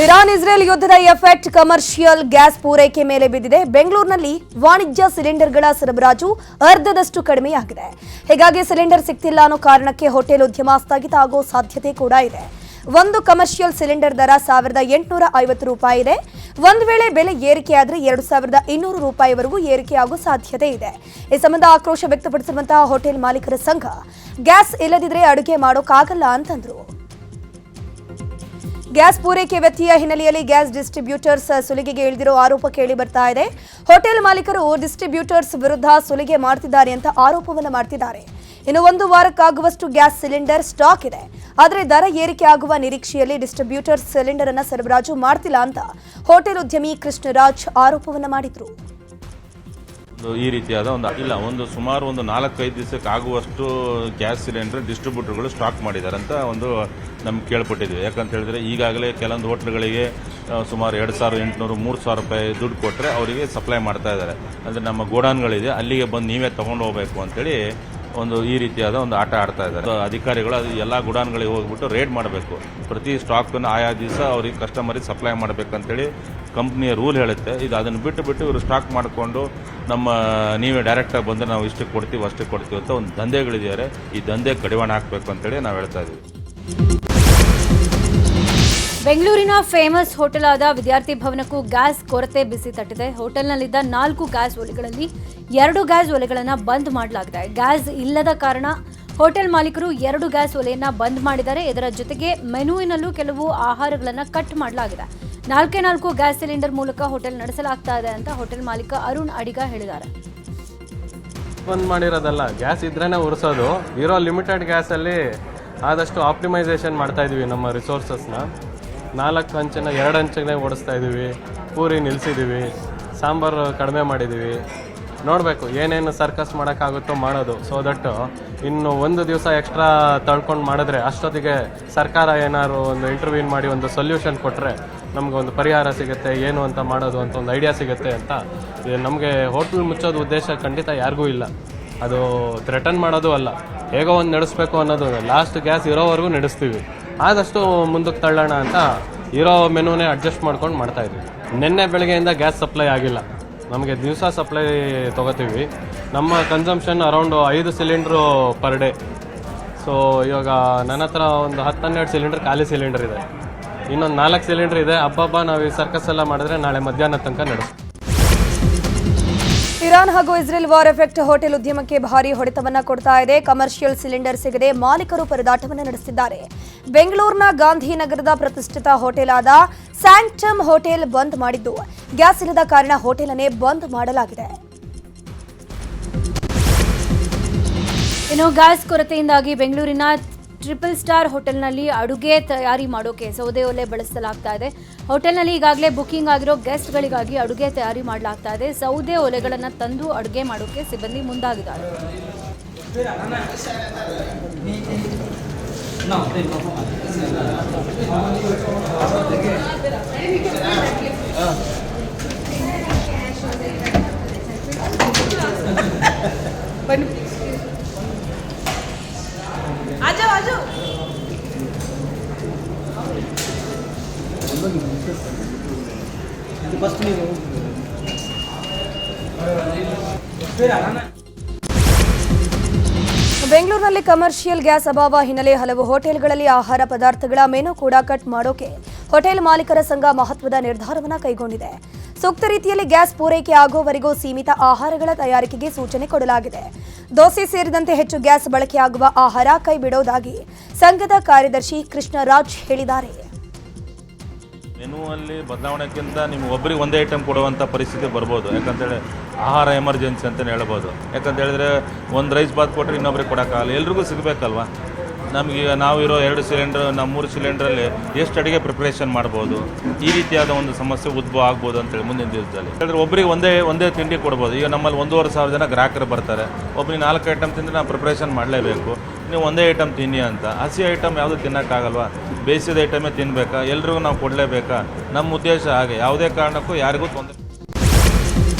Iran Israel ಯುದ್ಧದ effect commercial gas ಪೂರೈಕೆ ಮೇಲೆ ಬಿದ್ದಿದೆ. ಬೆಂಗಳೂರಿನಲ್ಲಿ ವಾಣಿಜ್ಯ ಸಿಲಿಂಡರ್ಗಳ ಸರಬರಾಜು ಅರ್ಧದಷ್ಟು ಕಡಿಮೆಯಾಗಿದೆ. ಹೀಗಾಗಿ ಸಿಲಿಂಡರ್ ಸಿಗ್ತಿಲ್ಲ ಅನ್ನೋ ಕಾರಣಕ್ಕೆ ಹೋಟೆಲ್ ಉದ್ಯಮ ಸ್ಥಗಿತ ಆಗೋ ಸಾಧ್ಯತೆ ಕೂಡ ಇದೆ. ಒಂದು ಕಮರ್ಷಿಯಲ್ ಸಿಲಿಂಡರ್ ದರ 1850 ರೂಪಾಯಿ ಇದೆ. ಒಂದು ವೇಳೆ ಬೆಲೆ ಏರಿಕೆಯಾದರೆ 2200 ರೂಪಾಯಿವರೆಗೂ ಏರಿಕೆಯಾಗುವ ಸಾಧ್ಯತೆ ಇದೆ. ಈ ಸಂಬಂಧ ಆಕ್ರೋಶ ವ್ಯಕ್ತಪಡಿಸಿರುವಂತಹ ಹೋಟೆಲ್ ಮಾಲೀಕರ ಸಂಘ ಗ್ಯಾಸ್ ಇಲ್ಲದಿದ್ರೆ ಅಡುಗೆ ಮಾಡೋಕ್ಕಾಗಲ್ಲ ಅಂತಂದ್ರು. ಗ್ಯಾಸ್ ಪೂರೈಕೆ ವ್ಯತ್ಯಯ ಹಿನ್ನೆಲೆಯಲ್ಲಿ ಗ್ಯಾಸ್ ಡಿಸ್ಟ್ರಿಬ್ಯೂಟರ್ಸ್ ಸುಲಿಗೆಗೆ ಇಳಿದಿರೋ ಆರೋಪ ಕೇಳಿ ಬರ್ತಾ ಇದೆ. ಹೋಟೆಲ್ ಮಾಲೀಕರು ಡಿಸ್ಟ್ರಿಬ್ಯೂಟರ್ಸ್ ವಿರುದ್ಧ ಸುಲಿಗೆ ಮಾಡ್ತಿದ್ದಾರೆ ಅಂತ ಆರೋಪವನ್ನು ಮಾಡ್ತಿದ್ದಾರೆ. ಇನ್ನು ಒಂದು ವಾರಕ್ಕಾಗುವಷ್ಟು ಗ್ಯಾಸ್ ಸಿಲಿಂಡರ್ ಸ್ಟಾಕ್ ಇದೆ. ಆದರೆ ದರ ಏರಿಕೆ ಆಗುವ ನಿರೀಕ್ಷೆಯಲ್ಲಿ ಡಿಸ್ಟ್ರಿಬ್ಯೂಟರ್ಸ್ ಸಿಲಿಂಡರ್ ಅನ್ನು ಸರಬರಾಜು ಮಾಡ್ತಿಲ್ಲ ಅಂತ ಹೋಟೆಲ್ ಉದ್ಯಮಿ ಕೃಷ್ಣರಾಜ್ ಆರೋಪವನ್ನು ಮಾಡಿದ್ರು. ಈ ರೀತಿಯಾದ ಸುಮಾರು 4-5 ದಿವಸಕ್ಕೆ ಆಗುವಷ್ಟು ಗ್ಯಾಸ್ ಸಿಲಿಂಡರ್ ಡಿಸ್ಟ್ರಿಬ್ಯೂಟರ್ಗಳು ಸ್ಟಾಕ್ ಮಾಡಿದ್ದಾರೆ ಅಂತ ನಮ್ಗೆ ಕೇಳ್ಪಟ್ಟಿದ್ವಿ. ಯಾಕಂತ ಹೇಳಿದ್ರೆ ಈಗಾಗಲೇ ಕೆಲವೊಂದು ಹೋಟ್ಲ್ಗಳಿಗೆ ಸುಮಾರು 2800-3000 ರೂಪಾಯಿ ದುಡ್ಡು ಕೊಟ್ಟರೆ ಅವರಿಗೆ ಸಪ್ಲೈ ಮಾಡ್ತಾ ಇದ್ದಾರೆ. ಅಂದರೆ ನಮ್ಮ ಗೋಡಾನ್ಗಳಿದೆ, ಅಲ್ಲಿಗೆ ಬಂದು ನೀವೇ ತೊಗೊಂಡು ಹೋಗಬೇಕು ಅಂತೇಳಿ ಈ ರೀತಿಯಾದ ಆಟ ಆಡ್ತಾ ಇದ್ದಾರೆ. ಅಧಿಕಾರಿಗಳು ಅದು ಎಲ್ಲ ಗುಡಾನ್ಗಳಿಗೆ ಹೋಗ್ಬಿಟ್ಟು ರೇಡ್ ಮಾಡಬೇಕು, ಪ್ರತಿ ಸ್ಟಾಕನ್ನು ಆಯಾ ದಿವಸ ಅವ್ರಿಗೆ ಕಸ್ಟಮರಿಗೆ ಸಪ್ಲೈ ಮಾಡಬೇಕಂತೇಳಿ ಕಂಪ್ನಿಯ ರೂಲ್ ಹೇಳುತ್ತೆ. ಇದು ಅದನ್ನು ಬಿಟ್ಟು ಇವರು ಸ್ಟಾಕ್ ಮಾಡಿಕೊಂಡು ನೀವೇ ಡೈರೆಕ್ಟಾಗಿ ಬಂದರೆ ನಾವು ಇಷ್ಟಕ್ಕೆ ಕೊಡ್ತೀವಿ ಅಷ್ಟಕ್ಕೆ ಕೊಡ್ತೀವಿ ಅಂತ ದಂಧೆಗಳಿದ್ದಾರೆ. ಈ ದಂಧೆ ಕಡಿವಾಣ ಹಾಕಬೇಕು ಅಂತೇಳಿ ನಾವು ಹೇಳ್ತಾ ಇದ್ದೀವಿ. ಬೆಂಗಳೂರಿನ ಫೇಮಸ್ ಹೋಟೆಲ್ ಆದ ವಿದ್ಯಾರ್ಥಿ ಭವನಕ್ಕೂ ಗ್ಯಾಸ್ ಕೊರತೆ ಬಿಸಿ ತಟ್ಟಿದೆ. ಹೋಟೆಲ್ನಲ್ಲಿದ್ದ 4 ಗ್ಯಾಸ್ ಒಲೆಗಳಲ್ಲಿ 2 ಗ್ಯಾಸ್ ಒಲೆಗಳನ್ನು ಬಂದ್ ಮಾಡಲಾಗಿದೆ. ಗ್ಯಾಸ್ ಇಲ್ಲದ ಕಾರಣ ಹೋಟೆಲ್ ಮಾಲೀಕರು 2 ಗ್ಯಾಸ್ ಒಲೆಯನ್ನ ಬಂದ್ ಮಾಡಿದ್ದಾರೆ. ಇದರ ಜೊತೆಗೆ ಮೆನುವಿನಲ್ಲೂ ಕೆಲವು ಆಹಾರಗಳನ್ನು ಕಟ್ ಮಾಡಲಾಗಿದೆ. 4 ಗ್ಯಾಸ್ ಸಿಲಿಂಡರ್ ಮೂಲಕ ಹೋಟೆಲ್ ನಡೆಸಲಾಗ್ತಾ ಇದೆ ಅಂತ ಹೋಟೆಲ್ ಮಾಲೀಕ ಅರುಣ್ ಅಡಿಗ ಹೇಳಿದ್ದಾರೆ. ಬಂದ್ ಮಾಡಿರೋದಲ್ಲ, ಗ್ಯಾಸ್ ಇದ್ರೇನೆ ಉರಿಸೋದು. ಇರೋ ಲಿಮಿಟೆಡ್ ಗ್ಯಾಸಲ್ಲಿ ಆದಷ್ಟು ಆಪ್ಟಿಮೈಸೇಷನ್ ಮಾಡ್ತಾ ಇದೀವಿ. ನಮ್ಮ ರಿಸೋರ್ಸಸ್ನ 4 ಹಂಚನ್ನ 2 ಹಂಚಿಗೆ ಓಡಿಸ್ತಾ ಇದ್ದೀವಿ. ಪೂರಿ ನಿಲ್ಲಿಸಿದ್ದೀವಿ, ಸಾಂಬಾರು ಕಡಿಮೆ ಮಾಡಿದ್ದೀವಿ. ನೋಡಬೇಕು ಏನೇನು ಸರ್ಕಸ್ ಮಾಡೋಕ್ಕಾಗುತ್ತೋ ಮಾಡೋದು. ಸೊ ದಟ್ ಇನ್ನು 1 ದಿವಸ ಎಕ್ಸ್ಟ್ರಾ ತಳ್ಕೊಂಡು ಮಾಡಿದ್ರೆ ಅಷ್ಟೊತ್ತಿಗೆ ಸರ್ಕಾರ ಏನಾದ್ರು ಇಂಟರ್ವ್ಯೂನ್ ಮಾಡಿ ಸೊಲ್ಯೂಷನ್ ಕೊಟ್ಟರೆ ನಮ್ಗೆ ಪರಿಹಾರ ಸಿಗುತ್ತೆ, ಏನು ಅಂತ ಮಾಡೋದು ಅಂತ ಐಡಿಯಾ ಸಿಗುತ್ತೆ ಅಂತ. ನಮಗೆ ಹೋಟ್ಲ್ ಮುಚ್ಚೋದು ಉದ್ದೇಶ ಖಂಡಿತ ಯಾರಿಗೂ ಇಲ್ಲ. ಅದು ಥ್ರೆಟನ್ ಮಾಡೋದು ಅಲ್ಲ, ಹೇಗೋ ನಡೆಸಬೇಕು ಅನ್ನೋದು. ಲಾಸ್ಟ್ ಗ್ಯಾಸ್ ಇರೋವರೆಗೂ ನಡೆಸ್ತೀವಿ, ಆದಷ್ಟು ಮುಂದಕ್ಕೆ ತಳ್ಳೋಣ ಅಂತ ಇರೋ ಮೆನುನೇ ಅಡ್ಜಸ್ಟ್ ಮಾಡ್ಕೊಂಡು ಮಾಡ್ತಾಯಿದ್ವಿ. ನಿನ್ನೆ ಬೆಳಗ್ಗೆಯಿಂದ ಗ್ಯಾಸ್ ಸಪ್ಲೈ ಆಗಿಲ್ಲ. ನಮಗೆ ದಿವಸ ಸಪ್ಲೈ ತೊಗೋತೀವಿ. ನಮ್ಮ consumption around 5 cylinder per day. So ಇವಾಗ ನನ್ನ ಹತ್ರ 10-12 ಸಿಲಿಂಡರ್ ಖಾಲಿ ಸಿಲಿಂಡರ್ ಇದೆ. ಇನ್ನೊಂದು 4 ಸಿಲಿಂಡರ್ ಇದೆ. ಹಬ್ಬ ನಾವು ಈ ಸರ್ಕಸ್ ಎಲ್ಲ ಮಾಡಿದ್ರೆ ನಾಳೆ ಮಧ್ಯಾಹ್ನ ತನಕ ನಡೆಸ್ತೀವಿ. ಇರಾನ್ ಹಾಗೂ ಇಸ್ರೇಲ್ ವಾರ್ ಎಫೆಕ್ಟ್ ಹೋಟೆಲ್ ಉದ್ಯಮಕ್ಕೆ ಭಾರಿ ಹೊಡೆತವನ್ನ ಕೊಡ್ತಾ ಇದೆ. ಕಮರ್ಷಿಯಲ್ ಸಿಲಿಂಡರ್ ಸಿಗದೆ ಮಾಲೀಕರು ಪರದಾಟವನ್ನು ನಡೆಸಿದ್ದಾರೆ. ಬೆಂಗಳೂರಿನ ಗಾಂಧಿನಗರದ ಪ್ರತಿಷ್ಠಿತ ಹೋಟೆಲ್ ಆದ ಸ್ಯಾಂಕ್ಟಮ್ ಹೋಟೆಲ್ ಬಂದ್ ಮಾಡಿದ್ದು, ಗ್ಯಾಸ್ ಇಲ್ಲದ ಕಾರಣ ಹೋಟೆಲ್ ಅನ್ನೇ ಬಂದ್ ಮಾಡಲಾಗಿದೆ. ಇನ್ನು ಗ್ಯಾಸ್ ಕೊರತೆಯಿಂದಾಗಿ ಬೆಂಗಳೂರಿನ ಟ್ರಿಪಲ್ ಸ್ಟಾರ್ ಹೋಟೆಲ್ನಲ್ಲಿ ಅಡುಗೆ ತಯಾರಿ ಮಾಡೋಕೆ ಸೌದೆ ಒಲೆ ಬಳಸಲಾಗ್ತಾ ಇದೆ. ಹೋಟೆಲ್ನಲ್ಲಿ ಈಗಾಗಲೇ ಬುಕಿಂಗ್ ಆಗಿರೋ ಗೆಸ್ಟ್ಗಳಿಗಾಗಿ ಅಡುಗೆ ತಯಾರಿ ಮಾಡಲಾಗ್ತಾ ಇದೆ. ಸೌದೆ ಒಲೆಗಳನ್ನು ತಂದು ಅಡುಗೆ ಮಾಡೋಕೆ ಸಿಬ್ಬಂದಿ ಮುಂದಾಗಿದ್ದಾರೆ. ಬೆಂಗಳೂರಿನಲ್ಲಿ ಕಮರ್ಷಿಯಲ್ ಗ್ಯಾಸ್ ಅಭಾವ ಹಿನ್ನೆಲೆ ಹಲವು ಹೋಟೆಲ್ಗಳಲ್ಲಿ ಆಹಾರ ಪದಾರ್ಥಗಳ ಮೆನು ಕೂಡ ಕಟ್ ಮಾಡೋಕೆ ಹೋಟೆಲ್ ಮಾಲೀಕರ ಸಂಘ ಮಹತ್ವದ ನಿರ್ಧಾರವನ್ನು ಕೈಗೊಂಡಿದೆ. ಸೂಕ್ತ ರೀತಿಯಲ್ಲಿ ಗ್ಯಾಸ್ ಪೂರೈಕೆ ಆಗುವವರೆಗೂ ಸೀಮಿತ ಆಹಾರಗಳ ತಯಾರಿಕೆಗೆ ಸೂಚನೆ ಕೊಡಲಾಗಿದೆ. ದೋಸೆ ಸೇರಿದಂತೆ ಹೆಚ್ಚು ಗ್ಯಾಸ್ ಬಳಕೆಯಾಗುವ ಆಹಾರ ಕೈ ಬಿಡೋದಾಗಿ ಸಂಘದ ಕಾರ್ಯದರ್ಶಿ ಕೃಷ್ಣರಾಜ್ ಹೇಳಿದ್ದಾರೆ. ಮೆನುವಲ್ಲಿ ಬದಲಾವಣೆಗಿಂತ ನಿಮ್ಗೆ ಒಬ್ಬರಿಗೆ ಒಂದೇ ಐಟಮ್ ಕೊಡುವಂಥ ಪರಿಸ್ಥಿತಿ ಬರ್ಬೋದು. ಯಾಕಂತೇಳಿ ಆಹಾರ ಎಮರ್ಜೆನ್ಸಿ ಅಂತಲೇ ಹೇಳ್ಬೋದು. ಯಾಕಂತ ಹೇಳಿದ್ರೆ ಒಂದು ರೈಸ್ ಬಾತ್ ಕೊಟ್ಟರೆ ಇನ್ನೊಬ್ರಿಗೆ ಕೊಡೋಕ್ಕಾಗಲ್ಲ, ಎಲ್ರಿಗೂ ಸಿಗಬೇಕಲ್ವ. ನಮಗೆ ನಾವಿರೋ 2 ಸಿಲಿಂಡ್ರ್, ನಮ್ಮ 3 ಸಿಲಿಂಡ್ರಲ್ಲಿ ಎಷ್ಟು ಅಡುಗೆ ಪ್ರಿಪ್ರೇಷನ್ ಮಾಡ್ಬೋದು, ಈ ರೀತಿಯಾದ ಸಮಸ್ಯೆ ಉದ್ಭವ ಆಗ್ಬೋದು ಅಂತೇಳಿ ಮುಂದಿನ ದಿವಸದಲ್ಲಿ. ಹೇಳಿದ್ರೆ ಒಬ್ಬರಿಗೆ ಒಂದೇ ತಿಂಡಿ ಕೊಡ್ಬೋದು. ಈಗ ನಮ್ಮಲ್ಲಿ 1,500 ಜನ ಗ್ರಾಹಕರು ಬರ್ತಾರೆ. ಒಬ್ಬರಿಗೆ 4 ಐಟಮ್ ತಿಂದರೆ ನಾವು ಪ್ರಿಪ್ರೇಷನ್ ಮಾಡಲೇಬೇಕು. ನೀವು ಒಂದೇ ಐಟಮ್ ತಿನ್ನಿ ಅಂತ. ಹಸಿ ಐಟಮ್ ಯಾವುದು ತಿನ್ನೋಕ್ಕಾಗಲ್ವಾ, ಬೇಯಿಸಿದ ಐಟಮೇ ತಿನ್ನಬೇಕಾ, ಎಲ್ರಿಗೂ ನಾವು ಕೊಡಲೇಬೇಕಾ? ನಮ್ಮ ಉದ್ದೇಶ ಹಾಗೆ, ಯಾವುದೇ ಕಾರಣಕ್ಕೂ ಯಾರಿಗೂ ತೊಂದರೆ.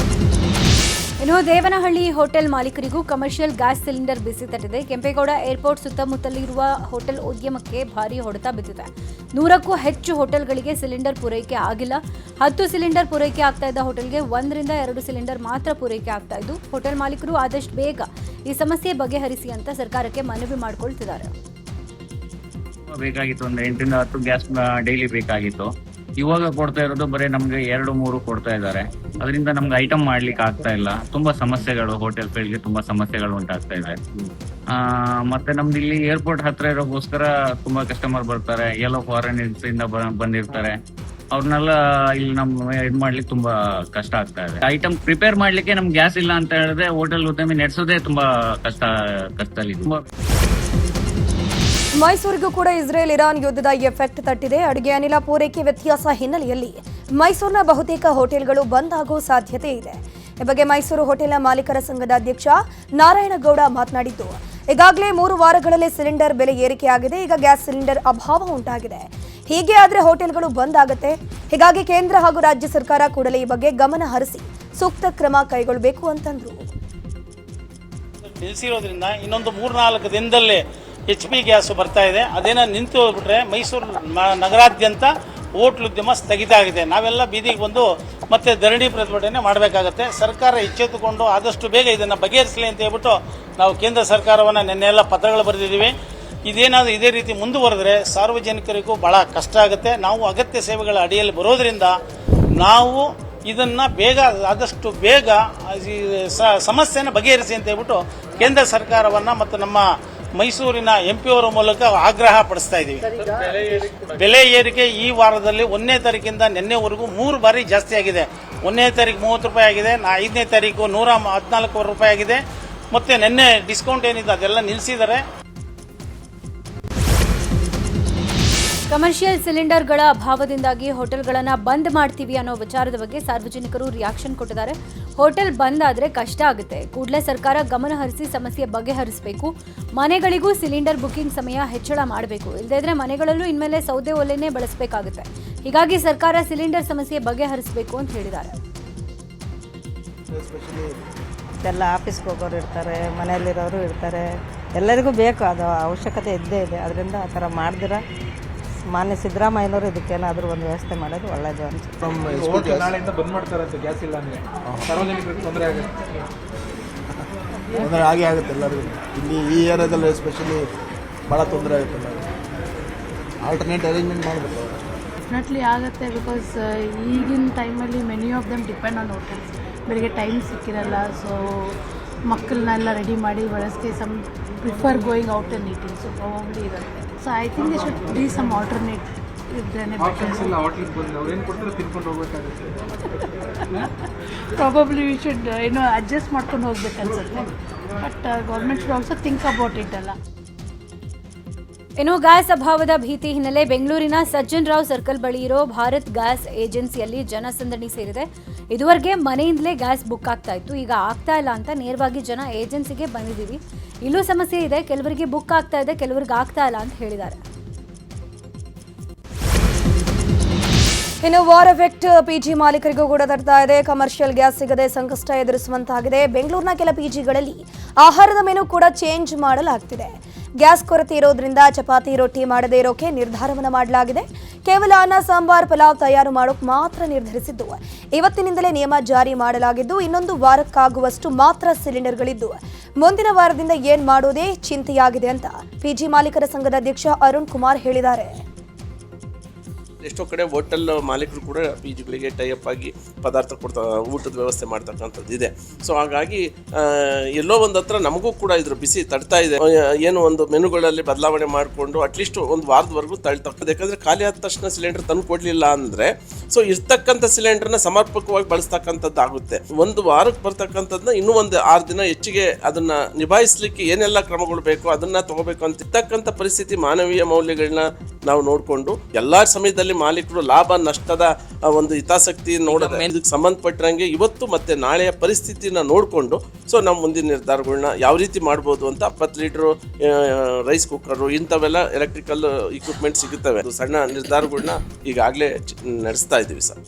ಇನ್ನು ದೇವನಹಳ್ಳಿ ಹೋಟೆಲ್ ಮಾಲೀಕರಿಗೂ ಕಮರ್ಷಿಯಲ್ ಗ್ಯಾಸ್ ಸಿಲಿಂಡರ್ ಬಿಸಿ ತಟ್ಟಿದೆ. ಕೆಂಪೇಗೌಡ ಏರ್ಪೋರ್ಟ್ ಸುತ್ತಮುತ್ತಲಿರುವ ಹೋಟೆಲ್ ಉದ್ಯಮಕ್ಕೆ ಭಾರೀ ಹೊಡೆತ ಬಿದ್ದಿದೆ. 100ಕ್ಕೂ ಹೆಚ್ಚು ಹೋಟೆಲ್ಗಳಿಗೆ ಸಿಲಿಂಡರ್ ಪೂರೈಕೆ ಆಗಿಲ್ಲ. 10 ಸಿಲಿಂಡರ್ ಪೂರೈಕೆ ಆಗ್ತಾ ಇದ್ದ ಹೋಟೆಲ್ಗೆ 1 ರಿಂದ 2 ಸಿಲಿಂಡರ್ ಮಾತ್ರ ಪೂರೈಕೆ ಆಗ್ತಾ ಇದ್ದು, ಹೋಟೆಲ್ ಮಾಲೀಕರು ಆದಷ್ಟು ಬೇಗ ಈ ಸಮಸ್ಯೆ ಬಗೆಹರಿಸಿ ಅಂತ ಸರ್ಕಾರಕ್ಕೆ ಮನವಿ ಮಾಡಿಕೊಳ್ತಿದ್ದಾರೆ. ಬೇಕಾಗಿತ್ತು, ಒಂದು 8 ರಿಂದ 10 ಗ್ಯಾಸ್ ಡೈಲಿ ಬೇಕಾಗಿತ್ತು. ಇವಾಗ ಕೊಡ್ತಾ ಇರೋದು ಬರೀ ನಮ್ಗೆ 2-3 ಕೊಡ್ತಾ ಇದ್ದಾರೆ. ಅದರಿಂದ ನಮ್ಗೆ ಐಟಮ್ ಮಾಡ್ಲಿಕ್ಕೆ ಆಗ್ತಾ ಇಲ್ಲ. ತುಂಬಾ ಸಮಸ್ಯೆಗಳು, ಹೋಟೆಲ್ ಫೀಲ್ಡ್ಗೆ ತುಂಬಾ ಸಮಸ್ಯೆಗಳು ಉಂಟಾಗ್ತಾ ಇದೆ. ಮತ್ತೆ ನಮ್ದು ಇಲ್ಲಿ ಏರ್ಪೋರ್ಟ್ ಹತ್ರ ಇರೋಗೋಸ್ಕರ ತುಂಬಾ ಕಸ್ಟಮರ್ ಬರ್ತಾರೆ, ಎಲ್ಲೋ ಫಾರಿನರ್ಸ್ ಇಂದ ಬಂದಿರ್ತಾರೆ. ಅವ್ರನ್ನೆಲ್ಲ ಇಲ್ಲಿ ಇದ್ ಮಾಡ್ಲಿಕ್ಕೆ ತುಂಬಾ ಕಷ್ಟ ಆಗ್ತಾ ಇದೆ. ಐಟಮ್ ಪ್ರಿಪೇರ್ ಮಾಡ್ಲಿಕ್ಕೆ ನಮ್ಗೆ ಗ್ಯಾಸ್ ಇಲ್ಲ ಅಂತ ಹೇಳಿದ್ರೆ ಹೋಟೆಲ್ ಉದ್ಯಮಿ ನಡೆಸೋದೇ ತುಂಬಾ ಕಷ್ಟದಲ್ಲಿ. ತುಂಬಾ ಮೈಸೂರಿಗೂ ಕೂಡ ಇಸ್ರೇಲ್ ಇರಾನ್ ಯುದ್ಧದ ಎಫೆಕ್ಟ್ ತಟ್ಟಿದೆ. ಅಡುಗೆ ಅನಿಲ ಪೂರೈಕೆ ವ್ಯತ್ಯಾಸ ಹಿನ್ನೆಲೆಯಲ್ಲಿ ಮೈಸೂರಿನ ಬಹುತೇಕ ಹೋಟೆಲ್ಗಳು ಬಂದ್ ಆಗೋ ಸಾಧ್ಯತೆ ಇದೆ. ಈ ಬಗ್ಗೆ ಮೈಸೂರು ಹೋಟೆಲ್ನ ಮಾಲೀಕರ ಸಂಘದ ಅಧ್ಯಕ್ಷ ನಾರಾಯಣಗೌಡ ಮಾತನಾಡಿದ್ದು, ಈಗಾಗಲೇ 3 ವಾರಗಳಲ್ಲೇ ಸಿಲಿಂಡರ್ ಬೆಲೆ ಏರಿಕೆಯಾಗಿದೆ. ಈಗ ಗ್ಯಾಸ್ ಸಿಲಿಂಡರ್ ಅಭಾವ ಉಂಟಾಗಿದೆ. ಹೀಗೆ ಆದ್ರೆ ಹೋಟೆಲ್ಗಳು ಬಂದ್ ಆಗುತ್ತೆ. ಹೀಗಾಗಿ ಕೇಂದ್ರ ಹಾಗೂ ರಾಜ್ಯ ಸರ್ಕಾರ ಕೂಡಲೇ ಈ ಬಗ್ಗೆ ಗಮನ ಹರಿಸಿ ಸೂಕ್ತ ಕ್ರಮ ಕೈಗೊಳ್ಳಬೇಕು ಅಂತಂದ್ರು. ನಿಲ್ಲಿಸಿರೋದ್ರಿಂದ ಇನ್ನೊಂದು 3-4 ದಿನದಲ್ಲಿ HP ಗ್ಯಾಸ್ ಬರ್ತಾ ಇದೆ. ಅದೇನೋ ನಿಂತು ಹೋಗ್ಬಿಟ್ರೆ ಮೈಸೂರು ನಗರಾದ್ಯಂತ ಹೋಟ್ಲ್ ಉದ್ಯಮ ಸ್ಥಗಿತ ಆಗಿದೆ. ನಾವೆಲ್ಲ ಬೀದಿಗೆ ಬಂದು ಮತ್ತೆ ಧರಣಿ ಪ್ರತಿಭಟನೆ ಮಾಡಬೇಕಾಗತ್ತೆ. ಸರ್ಕಾರ ಎಚ್ಚೆತ್ತುಕೊಂಡು ಆದಷ್ಟು ಬೇಗ ಇದನ್ನು ಬಗೆಹರಿಸಲಿ ಅಂತ ಹೇಳ್ಬಿಟ್ಟು ನಾವು ಕೇಂದ್ರ ಸರ್ಕಾರವನ್ನು ನಿನ್ನೆಲ್ಲ ಪತ್ರಗಳು ಬರೆದಿದ್ದೀವಿ. ಇದೇನಾದರೂ ಇದೇ ರೀತಿ ಮುಂದುವರೆದ್ರೆ ಸಾರ್ವಜನಿಕರಿಗೂ ಬಹಳ ಕಷ್ಟ ಆಗುತ್ತೆ. ನಾವು ಅಗತ್ಯ ಸೇವೆಗಳ ಅಡಿಯಲ್ಲಿ ಬರೋದ್ರಿಂದ ನಾವು ಇದನ್ನು ಆದಷ್ಟು ಬೇಗ ಸಮಸ್ಯೆನ ಬಗೆಹರಿಸಿ ಅಂತ ಹೇಳ್ಬಿಟ್ಟು ಕೇಂದ್ರ ಸರ್ಕಾರವನ್ನು ಮತ್ತು ನಮ್ಮ ಮೈಸೂರಿನ MP ಅವರ ಮೂಲಕ ಆಗ್ರಹ ಪಡಿಸ್ತಾ ಇದ್ದೀವಿ. ಬೆಲೆ ಏರಿಕೆ ಈ ವಾರದಲ್ಲಿ 1ನೇ ತಾರೀಕಿಂದ ನಿನ್ನೆವರೆಗೂ 3 ಬಾರಿ ಜಾಸ್ತಿ ಆಗಿದೆ. 1ನೇ ತಾರೀಕು 30 ರೂಪಾಯಿ ಆಗಿದೆ, 5ನೇ ತಾರೀಕು 114 ರೂಪಾಯಿ ಆಗಿದೆ. ಮತ್ತೆ ನಿನ್ನೆ ಡಿಸ್ಕೌಂಟ್ ಏನಿದೆ ಅದೆಲ್ಲ ನಿಲ್ಲಿಸಿದ್ದಾರೆ. ಕಮರ್ಷಿಯಲ್ ಸಿಲಿಂಡರ್ಗಳ ಅಭಾವದಿಂದಾಗಿ ಹೋಟೆಲ್ಗಳನ್ನು ಬಂದ್ ಮಾಡ್ತೀವಿ ಅನ್ನೋ ವಿಚಾರದ ಬಗ್ಗೆ ಸಾರ್ವಜನಿಕರು ರಿಯಾಕ್ಷನ್ ಕೊಟ್ಟಿದ್ದಾರೆ. ಹೋಟೆಲ್ ಬಂದ್ ಆದರೆ ಕಷ್ಟ ಆಗುತ್ತೆ. ಕೂಡಲೇ ಸರ್ಕಾರ ಗಮನ ಹರಿಸಿ ಸಮಸ್ಯೆ ಬಗೆಹರಿಸಬೇಕು. ಮನೆಗಳಿಗೂ ಸಿಲಿಂಡರ್ ಬುಕಿಂಗ್ ಸಮಯ ಹೆಚ್ಚಳ ಮಾಡಬೇಕು. ಇಲ್ಲದೇ ಇದ್ರೆ ಮನೆಗಳಲ್ಲೂ ಇನ್ಮೇಲೆ ಸೌದೆ ಒಲೆನೇ ಬಳಸಬೇಕಾಗುತ್ತೆ. ಹೀಗಾಗಿ ಸರ್ಕಾರ ಸಿಲಿಂಡರ್ ಸಮಸ್ಯೆ ಬಗೆಹರಿಸಬೇಕು ಅಂತ ಹೇಳಿದ್ದಾರೆ. ಎಲ್ಲ ಆಫೀಸ್ಗೆ ಹೋಗೋರು ಇರ್ತಾರೆ, ಮನೆಯಲ್ಲಿರೋರು ಇರ್ತಾರೆ, ಎಲ್ಲರಿಗೂ ಬೇಕು, ಅದು ಅವಶ್ಯಕತೆ ಇದ್ದೇ ಇದೆ. ಅದರಿಂದ ಆ ಥರ ಮಾಡಿದ್ರೆ ಮಾನ್ಯ ಸಿದ್ದರಾಮಯ್ಯನವರು ಇದಕ್ಕೇನಾದರೂ ಒಂದು ವ್ಯವಸ್ಥೆ ಮಾಡೋದು ಒಳ್ಳೆಯದು ಅನ್ಸುತ್ತೆ. ನಾಳೆಯಿಂದ ಬಂದ್ ಮಾಡ್ತಾರಂತೆ ಗ್ಯಾಸ್ ಇಲ್ಲ ಅಂದರೆ ಸಾರ್ವಜನಿಕರಿಗೆ ತೊಂದರೆ ಆಗುತ್ತೆ. ತೊಂದರೆ ಆಗೇ ಆಗುತ್ತೆ ಎಲ್ಲರಿಗೂ. ಇಲ್ಲಿ ಈ ಏರಿಯಾದಲ್ಲಿ ಎಸ್ಪೆಷಲಿ ಭಾಳ ತೊಂದರೆ ಆಗುತ್ತೆ. ಆಲ್ಟರ್ನೇಟ್ ಅರೇಂಜ್ಮೆಂಟ್ ಮಾಡಬೇಕು. ಡೆಫಿನೆಟ್ಲಿ ಆಗುತ್ತೆ. ಬಿಕಾಸ್ ಈಗಿನ ಟೈಮಲ್ಲಿ many of them depend on hotels. ಬೆಳಿಗ್ಗೆ ಟೈಮ್ ಸಿಕ್ಕಿರಲ್ಲ, ಸೊ ಮಕ್ಕಳನ್ನೆಲ್ಲ ರೆಡಿ ಮಾಡಿ ಬಳಸ್ಗೆ some prefer going out and eating. So probably ಇರುತ್ತೆ. So I think they should be some alternate ಇದ್ರೇನೆ ಹೋಟ್ಲಿಗೆ ಬಂದು ಅವ್ರು ಏನು ಕೊಡ್ತಾರೆ ತಿನ್ಕೊಂಡು ಹೋಗ್ಬೇಕಾಗುತ್ತೆ. ಪ್ರಾಬಬ್ಲಿ ವಿ ಶುಡ್ ಅಡ್ಜಸ್ಟ್ ಮಾಡ್ಕೊಂಡು ಹೋಗ್ಬೇಕು ಅನ್ಸುತ್ತೆ. But government should also think about it ಅಲ್ಲ. ಇನ್ನು ಗ್ಯಾಸ್ ಅಭಾವದ ಭೀತಿ ಹಿನ್ನೆಲೆ ಬೆಂಗಳೂರಿನ ಸಜ್ಜನ್ ರಾವ್ ಸರ್ಕಲ್ ಬಳಿ ಇರೋ ಭಾರತ್ ಗ್ಯಾಸ್ ಏಜೆನ್ಸಿಯಲ್ಲಿ ಜನಸಂದಣಿ ಸೇರಿದೆ. ಇದುವರೆಗೆ ಮನೆಯಿಂದಲೇ ಗ್ಯಾಸ್ ಬುಕ್ ಆಗ್ತಾ ಇತ್ತು. ಈಗ ಆಗ್ತಾ ಇಲ್ಲ ಅಂತ ನೇರವಾಗಿ ಜನ ಏಜೆನ್ಸಿಗೆ ಬಂದಿದ್ದೀವಿ. ಇಲ್ಲೂ ಸಮಸ್ಯೆ ಇದೆ, ಕೆಲವರಿಗೆ ಬುಕ್ ಆಗ್ತಾ ಇದೆ, ಕೆಲವರಿಗೆ ಆಗ್ತಾ ಇಲ್ಲ ಅಂತ ಹೇಳಿದ್ದಾರೆ. ಇನ್ನು ವಾರ್ ಎಫೆಕ್ಟ್ ಪಿಜಿ ಮಾಲೀಕರಿಗೂ ಕೂಡ ತಡ್ತಾ ಇದೆ. ಕಮರ್ಷಿಯಲ್ ಗ್ಯಾಸ್ ಸಿಗದೆ ಸಂಕಷ್ಟ ಎದುರಿಸುವಂತಾಗಿದೆ. ಬೆಂಗಳೂರಿನ ಕೆಲ ಪಿಜಿಗಳಲ್ಲಿ ಆಹಾರದ ಮೆನು ಕೂಡ ಚೇಂಜ್ ಮಾಡಲಾಗ್ತಿದೆ. ಗ್ಯಾಸ್ ಕೊರತೆ ಇರೋದ್ರಿಂದ ಚಪಾತಿ ರೊಟ್ಟಿ ಮಾಡದೇ ಇರೋಕೆ ನಿರ್ಧಾರವನ್ನು ಮಾಡಲಾಗಿದೆ. ಕೇವಲ ಅನ್ನ ಸಾಂಬಾರ್ ಪಲಾವ್ ತಯಾರು ಮಾಡೋಕೆ ಮಾತ್ರ ನಿರ್ಧರಿಸಿದ್ದು. ಇವತ್ತಿನಿಂದಲೇ ನಿಯಮ ಜಾರಿ ಮಾಡಲಾಗಿದ್ದು ಇನ್ನೊಂದು ವಾರಕ್ಕಾಗುವಷ್ಟು ಮಾತ್ರ ಸಿಲಿಂಡರ್ಗಳಿದ್ದು ಮುಂದಿನ ವಾರದಿಂದ ಏನ್ ಮಾಡೋದೇ ಚಿಂತೆಯಾಗಿದೆ ಅಂತ ಪಿಜಿ ಮಾಲೀಕರ ಸಂಘದ ಅಧ್ಯಕ್ಷ ಅರುಣ್ ಕುಮಾರ್ ಹೇಳಿದ್ದಾರೆ. ಎಷ್ಟೋ ಕಡೆ ಹೋಟೆಲ್ ಮಾಲೀಕರು ಕೂಡ ಪಿಜಿಗಳಿಗೆ ಟೈಅಪ್ ಆಗಿ ಪದಾರ್ಥ ಊಟದ ವ್ಯವಸ್ಥೆ ಮಾಡ್ತಕ್ಕಂಥದ್ದು ಇದೆ. ಸೊ ಹಾಗಾಗಿ ಎಲ್ಲೋ ಒಂದು ಹತ್ರ ನಮಗೂ ಕೂಡ ಇದ್ರ ಬಿಸಿ ತಡ್ತಾ ಇದೆ. ಏನು ಒಂದು ಮೆನುಗಳಲ್ಲಿ ಬದಲಾವಣೆ ಮಾಡಿಕೊಂಡು ಅಟ್ಲೀಸ್ಟ್ ಒಂದು ವಾರದವರೆಗೂ ತಳ್ತಕ್ಕದ್ದು. ಯಾಕಂದರೆ ಖಾಲಿ ಆದ ತಕ್ಷಣ ಸಿಲಿಂಡರ್ ತಂದು ಕೊಡಲಿಲ್ಲ ಅಂದರೆ ಸೊ ಇರ್ತಕ್ಕಂಥ ಸಿಲಿಂಡರ್ನ ಸಮರ್ಪಕವಾಗಿ ಬಳಸ್ತಕ್ಕಂಥದ್ದು ಆಗುತ್ತೆ. ಒಂದು ವಾರಕ್ಕೆ ಬರ್ತಕ್ಕಂಥದ್ದನ್ನ ಇನ್ನೂ ಒಂದು 6 ದಿನ ಹೆಚ್ಚಿಗೆ ಅದನ್ನು ನಿಭಾಯಿಸಲಿಕ್ಕೆ ಏನೆಲ್ಲ ಕ್ರಮಗಳು ಬೇಕು ಅದನ್ನು ತಗೋಬೇಕು ಅಂತ ಇರ್ತಕ್ಕಂಥ ಪರಿಸ್ಥಿತಿ. ಮಾನವೀಯ ಮೌಲ್ಯಗಳನ್ನ ನಾವು ನೋಡಿಕೊಂಡು ಎಲ್ಲ ಸಮಯದಲ್ಲಿ ಮಾಲೀಕರು ಲಾಭ ನಷ್ಟದ ಒಂದು ಹಿತಾಸಕ್ತಿ ನೋಡೋದು. ಇದಕ್ಕೆ ಸಂಬಂಧಪಟ್ಟಂಗೆ ಇವತ್ತು ಮತ್ತೆ ನಾಳೆಯ ಪರಿಸ್ಥಿತಿನ ನೋಡಿಕೊಂಡು ಸೊ ನಾವು ಮುಂದಿನ ನಿರ್ಧಾರಗಳನ್ನ ಯಾವ ರೀತಿ ಮಾಡ್ಬೋದು ಅಂತ 20 ಲೀಟರ್ ರೈಸ್ ಕುಕ್ಕರು ಇಂಥವೆಲ್ಲ ಎಲೆಕ್ಟ್ರಿಕಲ್ ಇಕ್ವಿಪ್ಮೆಂಟ್ ಸಿಗುತ್ತವೆ. ಸಣ್ಣ ನಿರ್ಧಾರಗಳನ್ನ ಈಗಾಗಲೇ ನಡೆಸ್ತಾ ಇದ್ದೀವಿ ಸರ್.